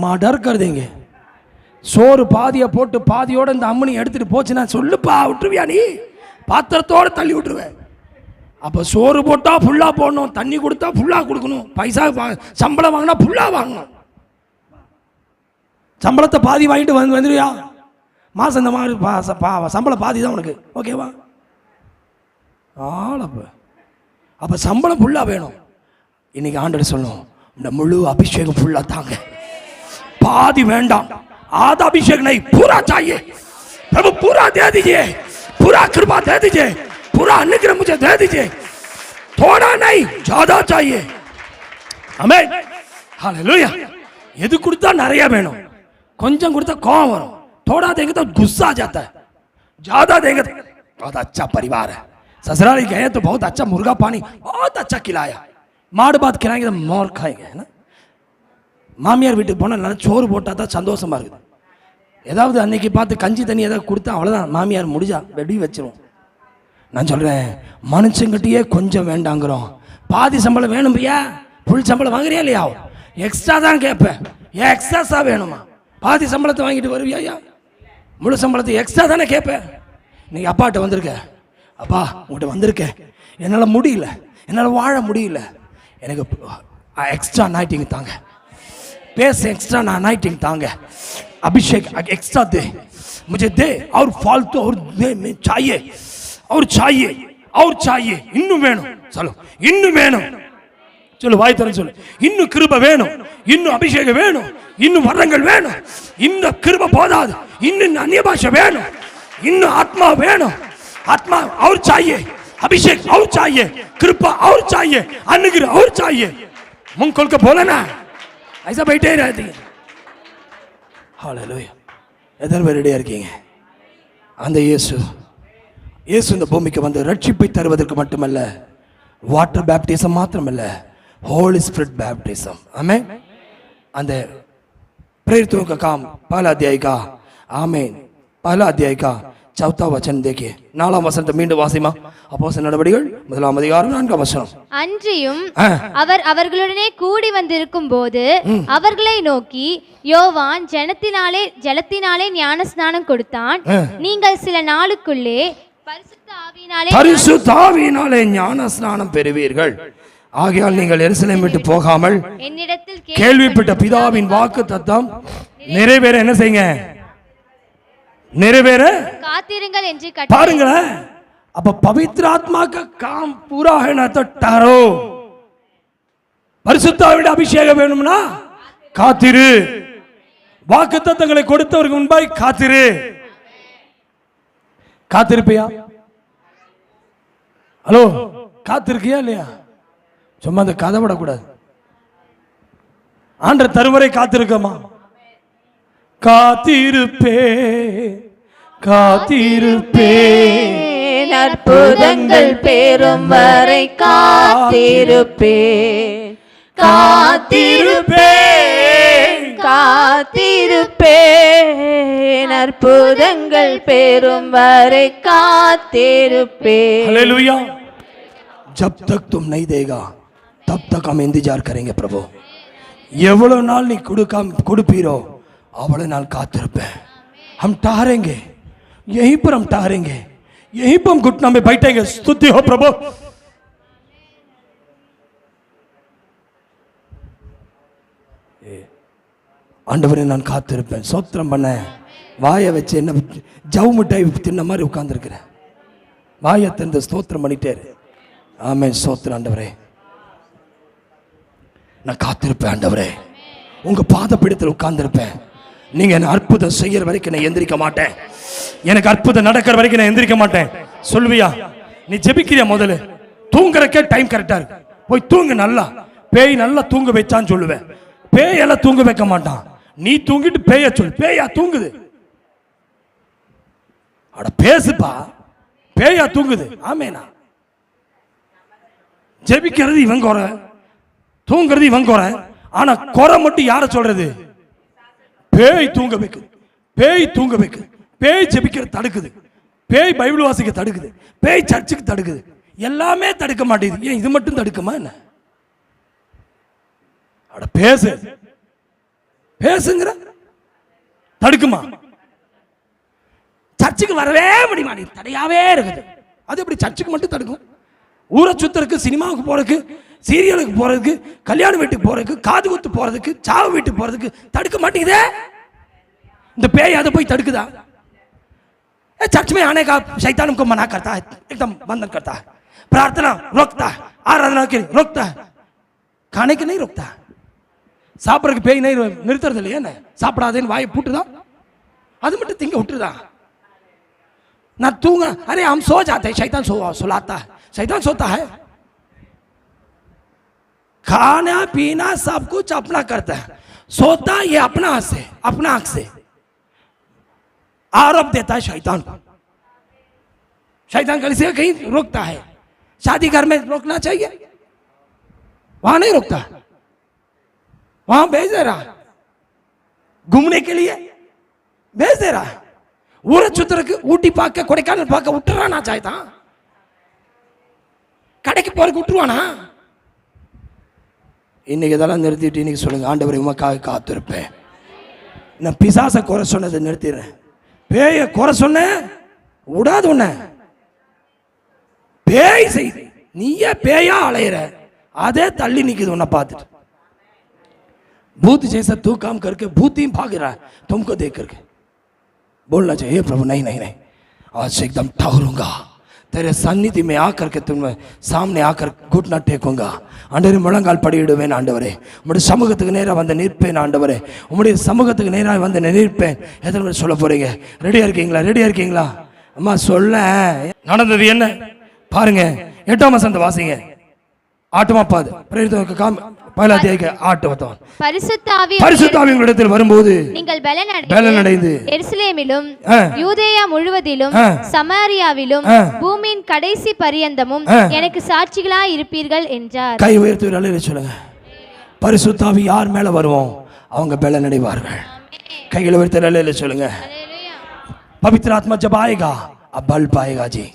मर्डर कर देंगे. சோறு பாதியை போட்டு பாதியோட இந்த அம்மனி எடுத்துட்டு போச்சுன்னா சொல்லுப்பா விட்டுருவியா? நீ பாத்திரத்தோடு தள்ளி விட்டுருவேன். அப்போ சோறு போட்டா ஃபுல்லா போடணும், தண்ணி கொடுத்தா ஃபுல்லா கொடுக்கணும், பைசா சம்பளம் வாங்கினா ஃபுல்லா வாங்கணும். சம்பளத்தை பாதி வாங்கிட்டு வந்துடுவியா? மாதம் இந்த மாதிரி சம்பளம் பாதி தான் உனக்கு, ஓகேவா? ஆளப்ப அப்போ சம்பளம் ஃபுல்லாக வேணும். இன்னைக்கு ஆண்டவர் சொல்லணும், இந்த முழு அபிஷேகம் ஃபுல்லாக தாங்க, பாதி வேண்டாம். आधा अभिषेक नहीं, पूरा चाहिए. प्रभु पूरा दे दीजिए, पूरा कृपा दे दीजिए. पूरा अनुग्रह मुझे दे दीजिए, थोड़ा नहीं ज्यादा चाहिए. आमेन. हालेलुया. எது கொடுத்தா நிறைய வேணும், கொஞ்சம் கொடுத்தா கோவம் வரும். थोड़ा देंगे तो गुस्सा आ जाता है, ज्यादा देंगे तो बहुत अच्छा परिवार है. ससुराल गए तो बहुत अच्छा मुर्गा पानी बहुत अच्छा खिलाया, माड़ बात खिलाएंगे तो मोर खाएंगे है ना. மாமியார் வீட்டுக்கு போனால் நல்லா சோறு போட்டால் தான் சந்தோஷமா இருக்குது. ஏதாவது அன்னைக்கு பார்த்து கஞ்சி தண்ணி ஏதாவது கொடுத்தா அவ்வளோதான், மாமியார் முடிஞ்சா வெடி வச்சிரும். நான் சொல்கிறேன், மனுஷங்கிட்டயே கொஞ்சம் வேண்டாங்கிறோம், பாதி சம்பளம் வேணும் பையா, ஃபுல் சம்பளம் வாங்குறியா இல்லையா, எக்ஸ்ட்ரா தான் கேட்பேன். ஏன் எக்ஸ்ட்ரா வேணுமா? பாதி சம்பளத்தை வாங்கிட்டு வருவியா? ஐயா முழு சம்பளத்தை எக்ஸ்ட்ரா தானே கேட்பேன். நீ அப்பாட்ட வந்திருக்க, அப்பா உங்கள்கிட்ட வந்திருக்கேன், என்னால் முடியல, என்னால் வாழ முடியல, எனக்கு எக்ஸ்ட்ரா அனாயிட்டிங் தாங்க, பேச एक्स्ट्रा अनाइटिंग तांगे, अभिषेक एक्स्ट्रा दे मुझे, दे और फालतू और दे मैं चाहिए और चाहिए और चाहिए, इन्नु வேணும். चलो इन्नु வேணும், चलो வாய் திறந்து சொல்லு, இன்னு கிருபை வேணும், இன்னு அபிஷேகம் வேணும், இன்னு வரங்கள் வேணும். இந்த கிருபை போதாது, இன்னும் அந்நிய பாஷை வேணும், இன்னும் ஆத்மா வேணும். आत्मा और चाहिए, अभिषेक और चाहिए, कृपा और चाहिए, अनुग्रह और चाहिए. मुंह खोल के बोले ना, ऐसा बैठे ही रहती है. ஹalleluya. எதற்கு ரெடியா இருக்கீங்க? அந்த இயேசு இந்த பூமிக்கு வந்து ரட்சிப்பை தருவதற்கு மட்டுமல்ல, வாட்டர் பேப்டிசம் மாத்திரமல்ல, होली स्पिरिट बैप्टिज्म. आमेन. அந்த प्रेरितों का काम पहला अध्याय का, आमेन, पहला अध्याय का 4वां वचन देखिए. 4आम वचन மீண்டும் வாசிமா. அப்போஸ்தலர் நடவடிக்கைகள் 1ஆம் அதிகாரம் 4ஆம் வசனம். அன்றியும் அவர் அவர்களுடனே கூடி வந்திருக்கும் போது அவர்களை நோக்கி, யோவான் ஜலத்தினாலே ஞானஸ்நானம் கொடுத்தான், நீங்கள் சில நாளுக்குள்ளே பரிசுத்த ஆவியினாலே ஞானஸ்நானம் பெறுவீர்கள். ஆகையால் நீங்கள் எருசலேம் விட்டு போகாமல் என்னிடத்தில் கேள்விப்பட்ட பிதாவின் வாக்குத்தத்தம் நிறைவேற என்ன செய்யுங்க? நிறைவேற காத்திருங்கள் என்று பாருங்களேன். அப்ப पवित्र आत्मा का काम पूरा है ना, तो ठहरो. பரிசுத்த ஆவியின் அபிஷேகம் வேணும்னா காத்திரு. வாக்குத்தத்தங்களை கொடுத்தவருக்கு முன்பாய் காத்திரு. காத்திருப்பியா? ஹலோ, காத்திருக்கியா இல்லையா? சும்மா அந்த கதை விடக்கூடாது. ஆண்டவர் தருவரை காத்திருக்கமா? காத்திருப்பே காத்திருப்பே, அற்புதங்கள் பெறும் வரை காத்திருப்பே காத்திருப்பே காத்திருப்பே, அற்புதங்கள் பெறும் வரை காத்திருப்பே. हालेलुया. जब तक तुम नहीं देगा तब तक हम इंतजार करेंगे प्रभु. எவ்வளவு நாள் நீ கொடுப்பீரோ அவ்வளவு நாள் காத்திருப்பேன். हम ठहरेंगे, यहीं पर हम ठहरेंगे, यहीं पर हम घुटना में बैठेंगे. स्तुति हो प्रभु. ஆண்டவரே நான் காத்திருப்பேன். சோத்திரம் பண்ண வாயை வச்சு என்ன ஜவு மிட்டாய் தின்ன மாதிரி உட்கார்ந்துருக்கிறேன். வாயை திறந்து ஸ்தோத்திரம் பண்ணிட்டே. ஆமென். சோத்திரம் ஆண்டவரே, நான் காத்திருப்பேன். ஆண்டவரே, உங்க பாத பிடித்தில் உட்கார்ந்திருப்பேன். நீங்க என்ன அற்புதம் செய்யற வரைக்கும் நான் எந்திரிக்க மாட்டேன். எனக்கு அற்புதம் நடக்கிற வரைக்கும் நான் எந்திரிக்க மாட்டேன். சொல்வியா? நீ ஜெபிக்கிறியா? முதல்ல தூங்குறக்கே டைம் கரெக்டா இருக்கு, போய் தூங்கு. நல்லா பேய் நல்லா தூங்க வச்சான்னு சொல்லுவேன். பேயெல்லாம் தூங்க வைக்க மாட்டான். நீ தூங்கிட்டு பேய சொல்லு. பேயா தூங்குது? அட பேசுப்பா. பேயா தூங்குது? ஆமேனா? ஜெபிக்கிறது இவன் குறை, தூங்குறது இவன் குறை. ஆனா குறை மட்டும் யார சொல்றது? பேய் தூங்க வைக்குது, பேய் தூங்க வைக்குது, பேய் ஜெபிக்கிற தடுக்குது, பேய் பைபிள் வாசிக்க தடுக்குது, பேய் சர்ச்சுக்கு தடுக்குது. எல்லாமே தடுக்க மாட்டேங்குது. ஏன் இது மட்டும் தடுக்குமா என்ன? அட பேசு, பேசுங்கிற தடுக்குமா? சர்ச்சுக்கு வரவே முடியுமா? நீ தடையாவே இருக்குது. அது எப்படி சர்ச்சுக்கு மட்டும் தடுக்கும்? ஊரை சுத்தருக்கு, சினிமாவுக்கு போறதுக்கு, சீரியலுக்கு போறதுக்கு, கல்யாண வீட்டுக்கு போறதுக்கு, காது குத்து போறதுக்கு, சாவு வீட்டுக்கு போறதுக்கு தடுக்க மாட்டேங்குதே. இந்த பேய் அதை போய் தடுக்குதா? चर्च में आने का शैतान हमको मना करता है, एकदम बंधन करता है. प्रार्थना रोकता है, आराधना के रोकता है, खाने के नहीं रोकता है. சாப்பிட்றதுக்கு பேய் நிறுத்துறது இல்லையா? என்ன சாப்பிடாதேன்னு வாயை பூட்டுதான், அது மட்டும் திங்க விட்டுருதா? ना तूंगा, अरे हम सो जाते हैं, शैतान सुलाता है, शैतान सोता है। खाना पीना सब कुछ अपना करता है, सोता ये अपना हाथ से, अपना आंख से आरोप देता है शैतान को। शैतान कलीसिया कहीं रोकता है, शादी घर में रोकना चाहिए, वहां नहीं रोकता, वहां भेज दे रहा, घूमने के लिए भेज दे रहा है। ஊரை சுத்துறதுக்கு ஊட்டி பார்க்க கொடைக்கானல் பார்க்க விட்டுறானா சாய்தான்? கடைக்கு போறதுக்கு விட்டுருவானா? இன்னைக்கு இதெல்லாம் நிறுத்திட்டு இன்னைக்கு சொல்லுங்க, ஆண்டவரை உமக்காக காத்திருப்பேன். நான் பிசாசை குறை சொன்னதை நிறுத்திடுறேன், பேய குறை சொன்ன விடாது உன்ன. பேய் செய்து நீயே பேயா அலையிற, அதே தள்ளி நிக்குது उन्हें பார்த்துட்டு. भूत जैसा तू काम करके भूत ही भाग रहा है तुमको देख करके। बोलना चाहिए प्रभु नहीं नहीं नहीं, आज से एकदम ठहरूंगा तेरे सन्निधि में आकर के तुम सामने आकर घुटना टेकूंगा. ஆண்டவரே முழங்கால் படியிடுவேன் ஆண்டவரே, உம்முடைய சமூகத்துக்கு நேராக வந்து நிற்பேன் ஆண்டவரே, உம்முடைய சமூகத்துக்கு நேராக வந்து நிற்பேன். எத்தனை பேர் சொல்ல போறீங்க? ரெடியா இருக்கீங்களா? ரெடியா இருக்கீங்களா? அம்மா சொல்ல நடந்தது என்ன பாருங்க. 8ஆம் வசனத்தை வாசிங்க. 8ஆம் பாது பிரேரிதனுக்கு பல அத்தியாய 8 வசனம். பரிசுத்த ஆவி உங்களிடத்தில் வரும்போது நீங்கள் பலனடைந்து எருசலேமிலும் யூதேயா முழுவதிலும் சமாரியாவிலும் பூமியின் கடைசி பரியந்தமும் எனக்கு சாட்சிகளாய் இருப்பீர்கள் என்றார். கை உயர்த்தி அல்லேலூயா சொல்லுங்க. பரிசுத்த ஆவி யார் மேல வருவோம் அவங்க பலனடைவார்கள். கைகளை உயர்த்தி அல்லேலூயா சொல்லுங்க. पवित्र आत्मा जब आएगा अब बल पाएगा जी.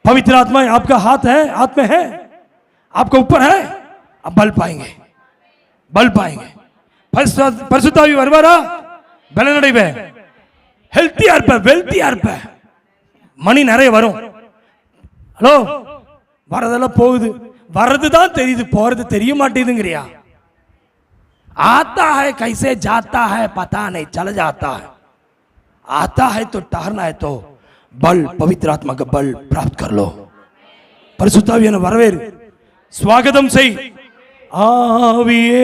पवित्र आत्मा आपका हाथ है, हाथ में है, आपके ऊपर है, अब बल पाएंगे, बल पाएंगे. பரிசுத்த ஆவி வருவாரா? பலனடைவே. ஹெல்த்தியா இருப்ப, வெல்த்தியா இருப்ப, மணி நிறைய வரும். ஹலோ, வரதெல்லாம் போகுது, வர்றது தான் தெரியுது, போறது தெரிய மாட்டேங்குதுங்கறியா? आता है कैसे जाता है पता नहीं, चला जाता है. आता है तो ठहरना है तो बल, पवित्र आत्मा का बल प्राप्त कर लो. பரிசுத்த ஆவியான வரவேறு, ஸ்வாகதம் செய். ஆவியே,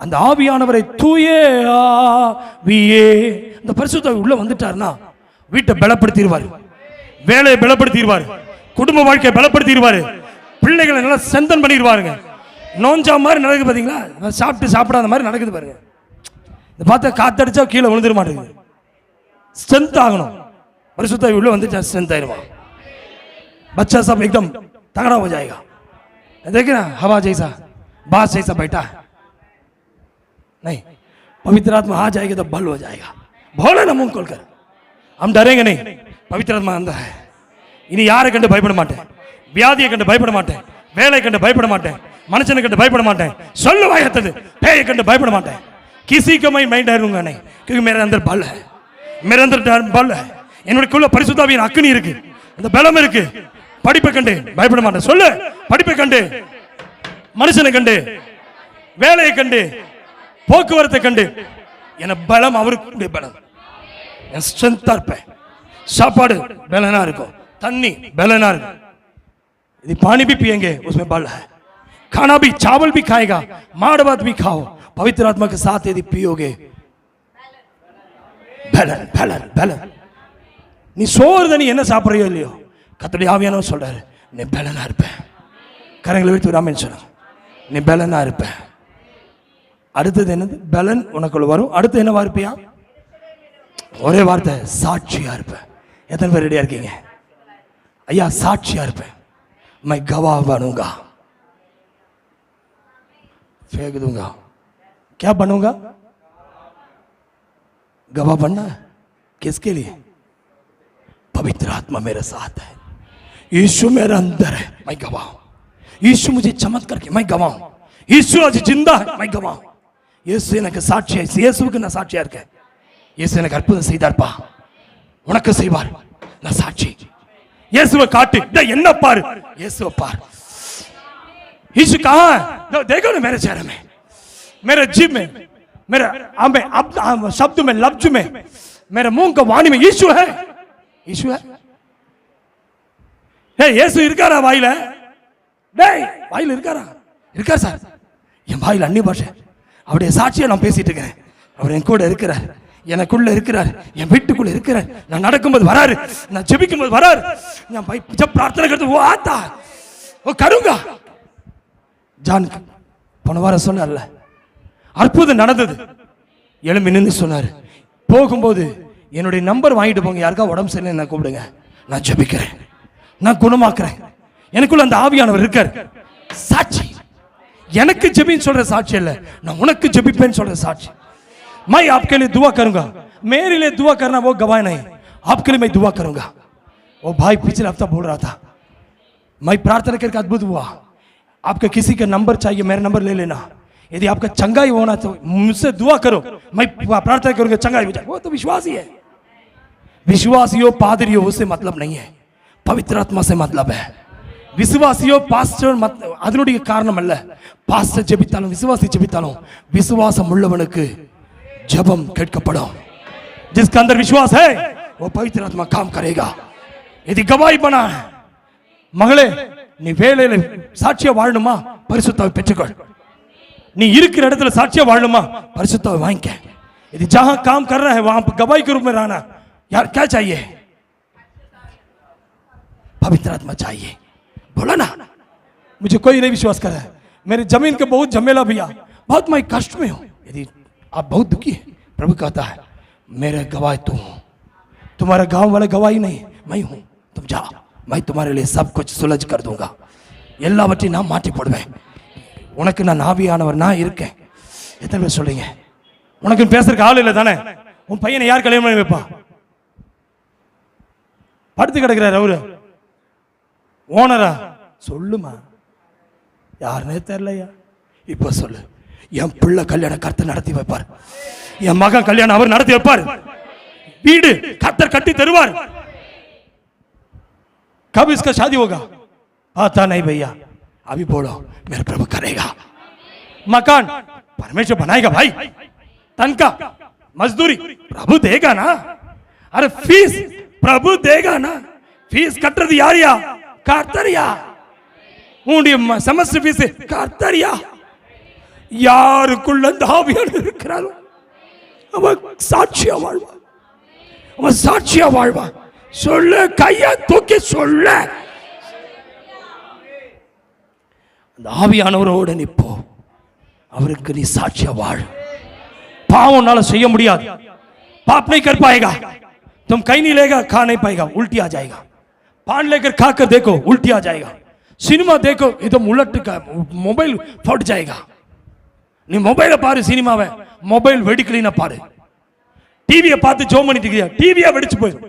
அந்த ஆவியானவரை தூய ஆவியே, அந்த பரிசுத்த ஆவி உள்ள வந்துட்டாருன்னா வீட்டை பலப்படுத்திடுவார், வேலையை பலப்படுத்திடுவார், குடும்ப வாழ்க்கையை பலப்படுத்திடுவார், பிள்ளைகளை நல்லா செந்தன் பண்ணிடுவாருங்க. நோஞ்சா மாதிரி நடக்குது பாத்தீங்களா? சாப்பிட்டு சாப்பிடாத மாதிரி நடக்குது பாருங்க. இந்த பார்த்தா காத்தடிச்சா கீழே விழுந்துட மாட்டேங்குது. स्ट्रेंथ आगணும். परिशुद्ध आत्मा उल्ले வந்துட்டா स्ट्रेंथ आएगा. बच्चा सब एकदम तगड़ा हो जाएगा. देखिए ना, हवा जैसा, बास जैसा बैठा है. नहीं, पवित्र आत्मा आ जाएगी तो बल हो जाएगा. बोले ना मुंह खोलकर, हम डरेंगे नहीं. पवित्र आत्मा अंदर है. इन्हें यार कंडे भयपड़ माटे, व्याधि कंडे भयपड़ माटे, वेले कंडे भयपड़ माटे, मनुष्य कंडे भयपड़ माटे, सोल्लो भाई हत्ते पे कंडे भयपड़ माटे. किसी को मैं डरूंगा नहीं, क्योंकि मेरे अंदर बल है, मेरे अंदर बल है. என்னுடைய பரிசுத்த ஆவியின் அக்கினி இருக்கு, அந்த பலம் இருக்கு. படிப்பை கண்டு பயப்பட மாட்டேன். சொல்லு, படிப்பை கண்டு, மனுஷனை கண்டு, வேலையை கண்டு, போக்குவரத்தை கண்டு, என் பலம் அவருடைய பலம். என் ஸ்ட்ரென்த்தா இருப்பேன். சாப்பாடு பலனா இருக்கும், தண்ணி பலனா இருக்கும். यदि पानी भी पिएंगे उसमें बल है. खाना भी, चावल भी खाएगा, माड़ भात भी खाओ, पवित्र आत्मा के साथ यदि पियोगे பலன் பலன் பலன். நீ சோறு தண்ணி என்ன சாப்பிட்றியோ இல்லையோ, கர்த்தருடைய ஆவியானவர் சொல்றாரு, நீ பலனா இருப்ப. கரங்களை வைத்து ஒரு ஆமென் சொல்லுங்க. நீ பலனா இருப்ப. அடுத்தது என்னது? பலன் உனக்குள்ள வரும். அடுத்து என்னவா இருப்பியா? ஒரே வார்த்தை, சாட்சியா இருப்ப. எத்தனை பேர் ரெடியா இருக்கீங்க? ஐயா, சாட்சியா இருப்ப. मैं गवाह बनूंगा, फेंक दूंगा. क्या बनूंगा? गवाह बनना है. किसके लिए? पवित्र आत्मा मेरे साथ है, यीशु मेरे अंदर है, मैं गवाह हूं. यीशु मुझे चमत्कार के, मैं गवाह हूं. यीशु आज जिंदा है, मैं गवाह हूं. यीशु எனக்கு சாட்சியா, இயேசுவுக்கு நான் சாட்சியா இருக்கேன். இயேசு எனக்கு அற்புதம் செய்தார்ப்பா, உனக்கு செய்வார். நான் சாட்சி. இயேசுவை காட்டு, என்ன பாரு, இயேசுவை பாரு. यीशु कहां है? देखो ना मेरे चेहरे में, मेरे जीभ में, मेरे शब्द में, लफ्ज में, मेरे मुंह का वाणी में यीशु है. यीशु है. இயேசு இருக்காரா வாயில? டேய், வாயில இருக்காரா? இருக்கார் சார். என் வாயில அன்னி பாஷை, அவருடைய சாட்சியை நான் பேசிட்டு இருக்கேன். அவர் என் கூட இருக்கிறார். எனக்குள்ள இருக்கிறார், என் வீட்டுக்குள்ள இருக்கிறார். நான் நடக்கும்போது வராரு, நான் ஜெபிக்கும்போது வராரு. நான் பிரார்த்தனை करते वो आता वो करूंगा. ஜான் போன வாரம் சொன்னார்ல, அற்புதம் நடந்தது. எழும்பி நின்று சொன்னார், போகும்போது என்னுடைய நம்பர் வாங்கிட்டு போங்க, யாருக்கா உடம்பு சரியில்லை என்ன கூப்பிடுங்க, நான் ஜெபிக்கிறேன், நான் குணமாக்குறேன். எனக்குள்ள அந்த ஆவியானவர் இருக்கார். சாட்சி, எனக்கு ஜெபின்னு சொல்ற சாட்சி இல்ல, நான் உனக்கு ஜெபிப்பேன்னு சொல்ற சாட்சி. मैं आपके लिए दुआ करूंगा, मेरे लिए दुआ करना वो गवाह नहीं, आपके लिए मैं दुआ करूंगा. वो भाई पिछले हफ्ता बोल रहा था, मैं प्रार्थना करके अद्भुत हुआ. आपका किसी का नंबर चाहिए, मेरा नंबर ले लेना. यदि आपका चंगाई होना तो मुझसे दुआ करो, मैं प्रार्थना करूंगा चंगाई हो जाए. वो तो विश्वासी है. विश्वासियों पादरियों उससे मतलब नहीं है, पवित्र आत्मा से मतलब है. விசுவாசியோ பாஸ்டர் அதனுடைய காரணம் அல்ல. பாஸ்டர் ஜெபித்தாலும் விசுவாசி ஜெபித்தாலும் விசுவாசம் உள்ளவனுக்கு ஜெபம் கேட்கப்படும். जिसके अंदर विश्वास है वो पवित्र आत्मा काम करेगा. यदि गवाही बना, மகளே நீ வேலையில சாட்சியா வாழணுமா, பரிசுத்தாவை பெற்றுக்கொள். நீ இருக்கிற இடத்துல சாட்சியா வாழணுமா, பரிசுத்தாவை வாங்கிக்க. यदि जहां काम कर रहा है वहां गवाही के रूप में रहना. यार क्या चाहिए, पवित्र आत्मा चाहिए. बोला ना, मुझे कोई नहीं विश्वास कर रहा है, मेरी जमीन के बहुत झमेला भैया, बहुत मैं कष्ट में हूं. यदि आप बहुत दुखी है, प्रभु कहता है मेरे गवाह तू हूं, तुम्हारा गांव वाले गवाही नहीं, मैं हूं. तुम जाओ, मैं तुम्हारे लिए सब कुछ सुलझ कर दूंगा. எல்லாவற்றையும் நான் மாற்றி போடுவேன். உனக்கு நான் ஆவியானவர் நான் இருக்கேன். எத்தனை பேர் சொல்றீங்க? உனக்கு பேசுறதுக்கு ஆள் இல்லை தானே? உன் பையனை யார் கல்யாணம் பண்ணி வைப்பா? படுத்து கிடக்கிறார் அவரு ஓனரா, சொல்லுமா, யாருன்னே தெரியலையா? இப்ப சொல்லு, என் பிள்ளை கல்யாணம் கர்த்தர் நடத்தி வைப்பார், என் மகன் கல்யாணம் அவர் நடத்தி வைப்பார், வீடு கர்த்தர் கட்டி தருவார். कब इसका शादी होगा पता नहीं भैया, अभी बोलो मेरा प्रभु करेगा. मकान परमेश्वर बनाएगा भाई, तनका मजदूरी प्रभु देगा ना. अरे फीस प्रभु देगा ना. फीस कटறது யாரியா? கர்த்தரியா. உன்னுடைய செமஸ்டர் ஃபீஸ் கர்த்தரியா. யாருக்குள்ள ஆவியானவர் இருக்கிறாரோ அவன் சாட்சியா வாழ்வான், அவன் சாட்சியா வாழ்வான். சொல்லு, கையை தூக்கி சொல்ல. அந்த ஆவியானவரோட நிப்போ, அவருக்கு நீ சாட்சியா வாழ். பாவம் उन्नाला செய்ய முடியாது, पाप नहीं कर पाएगा. तुम कहीं नहीं लेगा, खा नहीं पाएगा, उल्टी आ जाएगा. पान लेकर खाकर देखो, उल्टी आ जाएगा. सिनेमा देखो, एकदम उलट का मोबाइल फट जाएगा. நீ மொபைல பாரு, சினிமாவை மொபைல் வெடிக்கலினா பாரு. டிவியை பார்த்து ஜோம் பண்ணிட்டு இருக்கியா, டிவியா வெடிச்சு போயிடும்.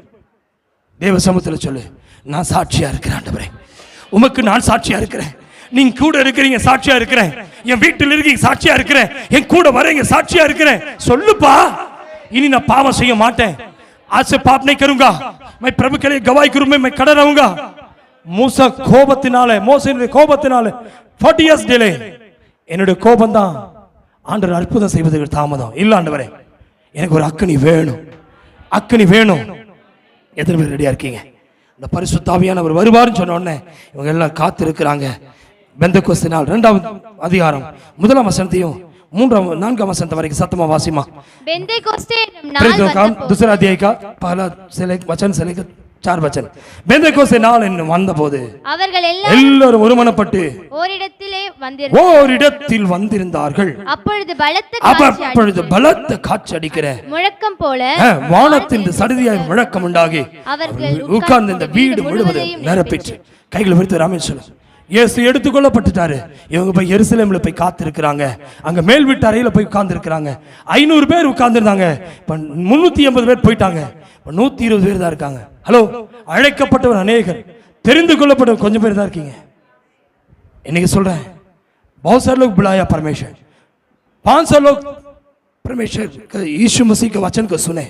தேவ சமூகத்தில் சொல்லு, நான் சாட்சியா இருக்கிறேன் ஆண்டவரே, உமக்கு நான் சாட்சியா இருக்கிறேன். நீங்க கூட இருக்கிறீங்க, சாட்சியா இருக்கிறேன். என் வீட்டில் இருக்கீங்க, சாட்சியா இருக்கிறேன். என் கூட வரீங்க, சாட்சியா இருக்கிறேன். சொல்லுப்பா, இனி நான் பாவம் செய்ய மாட்டேன். आज से पाप नहीं करूंगा, मैं प्रभु के लिए गवाही के रूप में मैं खड़ा रहूंगा. மூசா கோபத்தினால, மோசேயுடைய கோபத்தினால 40 years டிலே. என்னுடைய கோபம் தான் ஆண்டவர் அற்புதம் செய்வதற்கு தாமதம் இல்ல. ஆண்டவரே எனக்கு ஒரு அக்கினி வேணும், அக்கினி வேணும். எத்தனை பேர் ரெடியா இருக்கீங்க? இந்த பரிசுத்த ஆவியானவர் வருவார்னு சொன்ன உடனே இவங்க எல்லாம் காத்து இருக்கிறாங்க. பெந்தெகோஸ்தே நாள் 2ஆம் அதிகாரம் 1ஆம் வசனத்தையும் 3ஆம் 4ஆம் வசனத்தை வரைக்கும் சத்தமா வாசிமா. பெந்தெகோஸ்தே நாள் வந்தபோது, दूसरा अध्याय का पहला से वचन से लेकर 4 वचन. பெந்தெகோஸ்தே நாள் வந்தபோது அவர்கள் எல்லாரும் ஒருமனப்பட்டு ஓரிடத்தில் வந்திருந்தார்கள். அப்பொழுது பலத்த காற்று அடிக்கிற முழக்கம் போல வானத்தின் சடுதியாய் முழக்கம் உண்டாகி அவர்கள் உட்கார்ந்து இந்த வீடு முழுவதும் நிரப்பிச்சு. கைகளை விரித்து ராமேன் சொல்லு. இயேசு எடுத்துக்கொள்ளப்பட்டுட்டாரு. இவங்க போய் எருசலேம்ல போய் காத்திருக்கிறாங்க. அங்க மேல் வீட்டு அறையில போய் உட்கார்ந்து இருக்கிறாங்க. 500 பேர் உட்கார்ந்து இருந்தாங்க. இப்ப 380 பேர் போயிட்டாங்க. 120 பேர் தான் இருக்காங்க. ஹலோ, அழைக்கப்பட்டவர் அநேகர், தெரிந்து கொள்ளப்பட்டவர் கொஞ்சம் பேர் தான் இருக்கீங்க. இன்னைக்கு சொல்றேன், बहुत सारे लोग बुलाया परमेश्वर, 500 लोग परमेश्वर यीशु मसीह के वचन को सुने,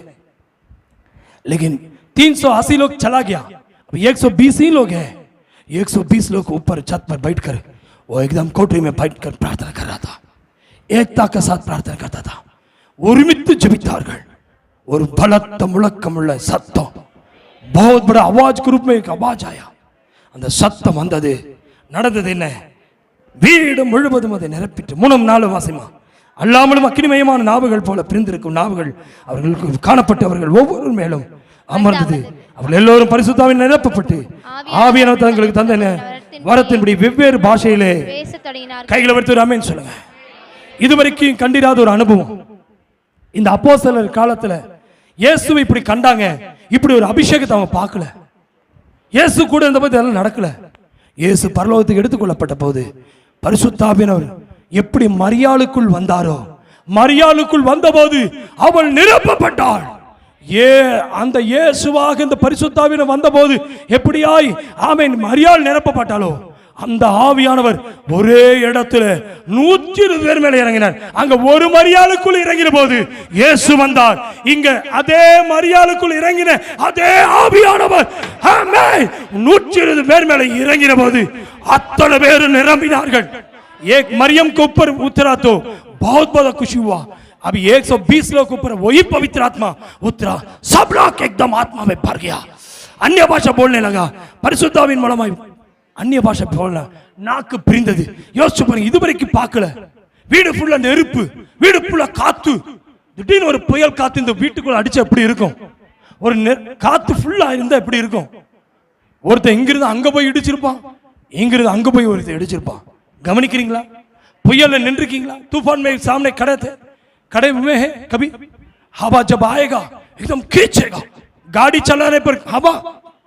लेकिन 380 लोग चला गया. अब 120 ही लोग हैं. 120 लोग ऊपर छत पर बैठकर, वो एकदम कोठरी में बैठकर प्रार्थना कर रहा था. एकता के साथ प्रार्थना करता था. ஒருமித்து ஜெபித்தார்கள். ஒரு பலத்த முழக்கமுள்ள சத்தம், बहुत बड़ा आवाज के रूप में एक आवाज आया. அந்த சத்தம் வந்தது. நடந்தது என்ன? வீடு முழுவதும் அதை நிரப்பிட்டு 3 4 வாசிமா. அல்லாமலும் அக்கினிமயமான நாவுகள் போல பிரிந்திருக்கும் நாவுகள் அவர்களுக்கு காணப்பட்டு அவர்கள் ஒவ்வொரு மேலும் அமர்ந்தது. அவர்கள் எல்லோரும் பரிசுத்தாவின் நிரப்பப்பட்டு ஆவியானவர் தங்களுக்கு தந்த வரத்தின்படி வெவ்வேறு பாஷையிலே பேசத் தொடங்கினார்கள். கைகளை எடுத்து ஆமென் சொல்லுங்க. இதுவரைக்கும் கண்டிராத ஒரு அனுபவம். இந்த அப்போஸ்தலர் காலத்துல இயேசுவை இப்படி கண்டாங்க, இப்படி ஒரு அபிஷேகத்தை அவங்க பார்க்கல. இயேசு கூட இந்த போது எல்லாம் நடக்கல. இயேசு பரலோகத்துக்கு எடுத்துக்கொள்ளப்பட்ட போது பரிசுத்தாவியானவர் எப்படி மரியாளுக்குள் வந்தாரோ, மரியாளுக்குள் வந்தபோது அவள் நிரப்பப்பட்டாள். அந்த இயேசுவாக இந்த பரிசுத்தாவியானவர் வந்தபோது எப்படியாய் ஆமென் மரியாள் நிரப்பப்பட்டாலோ, அந்த ஆவியானவர் ஒரே இடத்துல 120 பேர் மேல இறங்கினார். அங்க ஒரு மரியாளுக்குள் இறங்கின போது இயேசு வந்தார். இங்க அதே மரியாளுக்குள் இறங்கின அதே ஆவியானவர் ஆமென் 120 பேர் மேல இறங்கின போது அத்தனை பேர் நிரம்பினார்கள். एक मरियम के ऊपर उतरा तो बहुत बड़ा खुशी हुआ. अभी 120 लोग ऊपर वही पवित्र आत्मा उतरा, सब लोग एकदम आत्मा में भर गया, अन्य भाषा बोलने लगा. பரிசுத்தாவின் மூலமாய் அந்நிய பாஷை போல நாக்கு பிரிந்தது. யோசிச்சு பாருங்க, இதுவரைக்கும் பார்க்கல. வீடு ஃபுல்லா நெருப்பு, வீடு ஃபுல்லா காத்து. திடீர்னு ஒரு புயல் காத்து இந்த வீட்டுக்குள்ள அடிச்சா எப்படி இருக்கும்? ஒரு காத்து ஃபுல்லா இருந்தா எப்படி இருக்கும்? ஒருத்தன் இங்கிருந்து அங்க போய் இடிச்சிருப்பான், இங்கிருந்து அங்க போய் ஒருத்தன் இடிச்சிருப்பான். கவனிக்கிறீங்களா? புயல்ல நின்றுக்கீங்களா? तूफान में सामने खड़े थे, खड़े हुए हैं. कभी हवा जब आएगा एकदम खींचेगा. गाड़ी चलाने पर हवा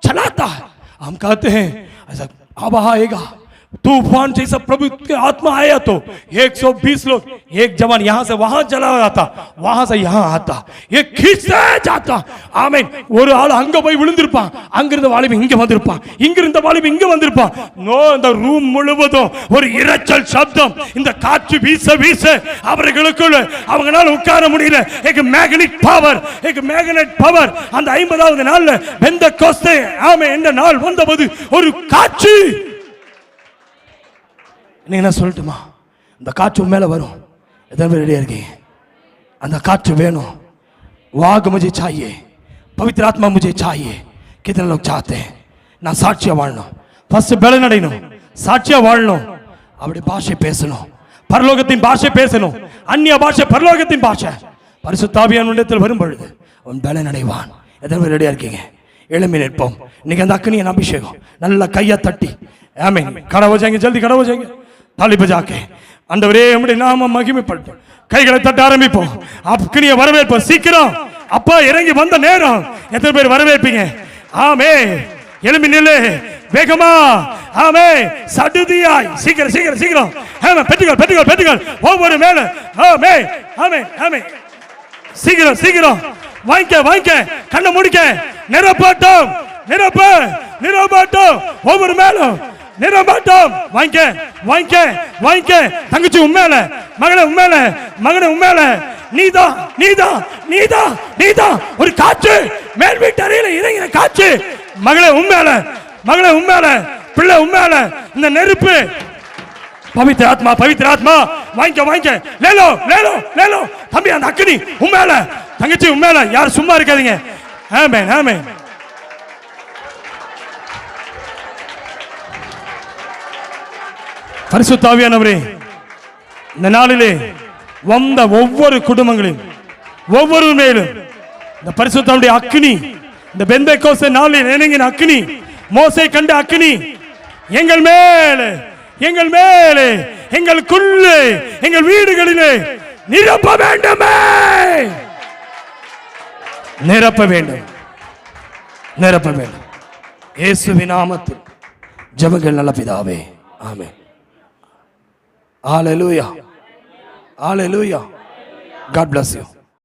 चलाता है, हम कहते हैं ऐसा हवा आएगा, तूफान जैसा प्रभु के आत्मा आया तो 120 लोग, एक जवान यहां से वहां चला जाता, वहां से यहां आता, ये खींचते जाता. ஆமென். ஒரு ஆள் அங்க போய் விழுந்திருப்பான், அங்க இருந்த வாலிப இங்க வந்திருப்பான், இங்க இருந்த வாலிப இங்க வந்திருப்பான். நோ, இந்த ரூம் முழுவதும் ஒரு இரைச்சல் சப்தம். இந்த காற்று வீச வீச அவர்களுக்குள்ள அவங்களால உட்கார முடியல. एक मैग्नेटिक पावर, एक मैग्नेट पावर. அந்த 50வது நாள்ல பெந்தெகோஸ்தே ஆமென் என்ற நாள் வந்தபோது ஒரு காற்று. நீங்க என்ன சொல்லட்டுமா? இந்த காற்று மேல வரும். எத்தனை பேர் ரெடியா இருக்கீங்க? அந்த காற்று வேணும். वाग मुझे चाहिए, पवित्र आत्मा मुझे चाहिए. कितने लोग चाहते हैं? நான் சாட்சியா வாழணும், ஃபர்ஸ்ட் பலன் அடையணும், சாட்சியா வாழணும், அப்படி பாஷை பேசணும், பரலோகத்தின் பாஷை பேசணும், அந்நிய பாஷை பரலோகத்தின் பாஷை. பரிசுத்த ஆவியானவரிடத்தில் வரும் பொழுது அவன் பலன் அடைவான். எத்தனை பேர் ரெடியா இருக்கீங்க? எழும்பி நிற்போம். இன்னைக்கு அந்த அக்னியின் அபிஷேகம் நல்ல கையை தட்டி ஆமென். खड़ा हो जाएंगे, जल्दी खड़ा हो जाएंगे, ताली बजा के ஆண்டவரே உம்முடைய நாமம் மகிமைப்படட்டும். கைகளை தட்ட ஆரம்பிப்போம். அக்னியை வரவேற்போம். சீக்கிரம் அப்பா இறங்கி வந்த நேரம். எத்தனை பேர் வரவேற்பீங்க? ஆமென். எழும்பி நில்லு வேகமா. ஆமென். சடுதியாய் சீக்கிரம் சீக்கிரம் சீக்கிரம். ஆமென். பெட்டுகள் பெட்டுகள் பெட்டுகள் ஒவ்வொரு மேல. ஆமென் ஆமென் ஆமென். சீக்கிரம் சீக்கிரம் வாங்கிக்க வாங்கிக்க, கண்ணை முடிக்க. நிரப்பட்டும் நிரப்ப நிரப்பட்டும் ஒவ்வொரு மேலும் நிரப்பட்டும். வாங்கிக்க வாங்கிக்க வாங்கிக்க. தங்கச்சி உண்மையில, மகனே உண்மையில, மகனே உண்மையில. நீதான் நீதான் நீதான் நீதான் ஒரு காற்று, மேல் வீட்டு அறையில இறங்கின காற்று. மகளே உண்மையில, மகளே உண்மையில, பிள்ளை உண்மையில. இந்த நெருப்பு பவித்திர ஆத்மா, பவித்திர ஆத்மா. வாங்கிக்க வாங்கிக்க. லேலோ லேலோ லேலோ. தம்பி அந்த அக்னி உண்மையில, தங்கச்சி உண்மையில. யார் சும்மா இருக்காதீங்க. ஆமென் ஆமென். பரிசுத்த ஆவியானவரே, இந்த நாளிலே வந்த ஒவ்வொரு குடும்பங்களையும் ஒவ்வொரு மேலும் இந்த பரிசுத்தனுடைய அக்னி, இந்த பெந்தெகோஸ்தே நாளில் இறங்கின அக்னி, மோசே கண்ட அக்னி எங்கள் மேலே, எங்கள் மேலே, எங்களுக்குள்ளே, எங்கள் வீடுகளிலே நிரப்ப வேண்டுமே. நிரப்ப வேண்டும், நிரப்ப வேண்டும். இயேசுவின் நாமத்தில் ஜெபங்கள் நல்ல பிதாவே, ஆமென். Hallelujah. Hallelujah. God bless you.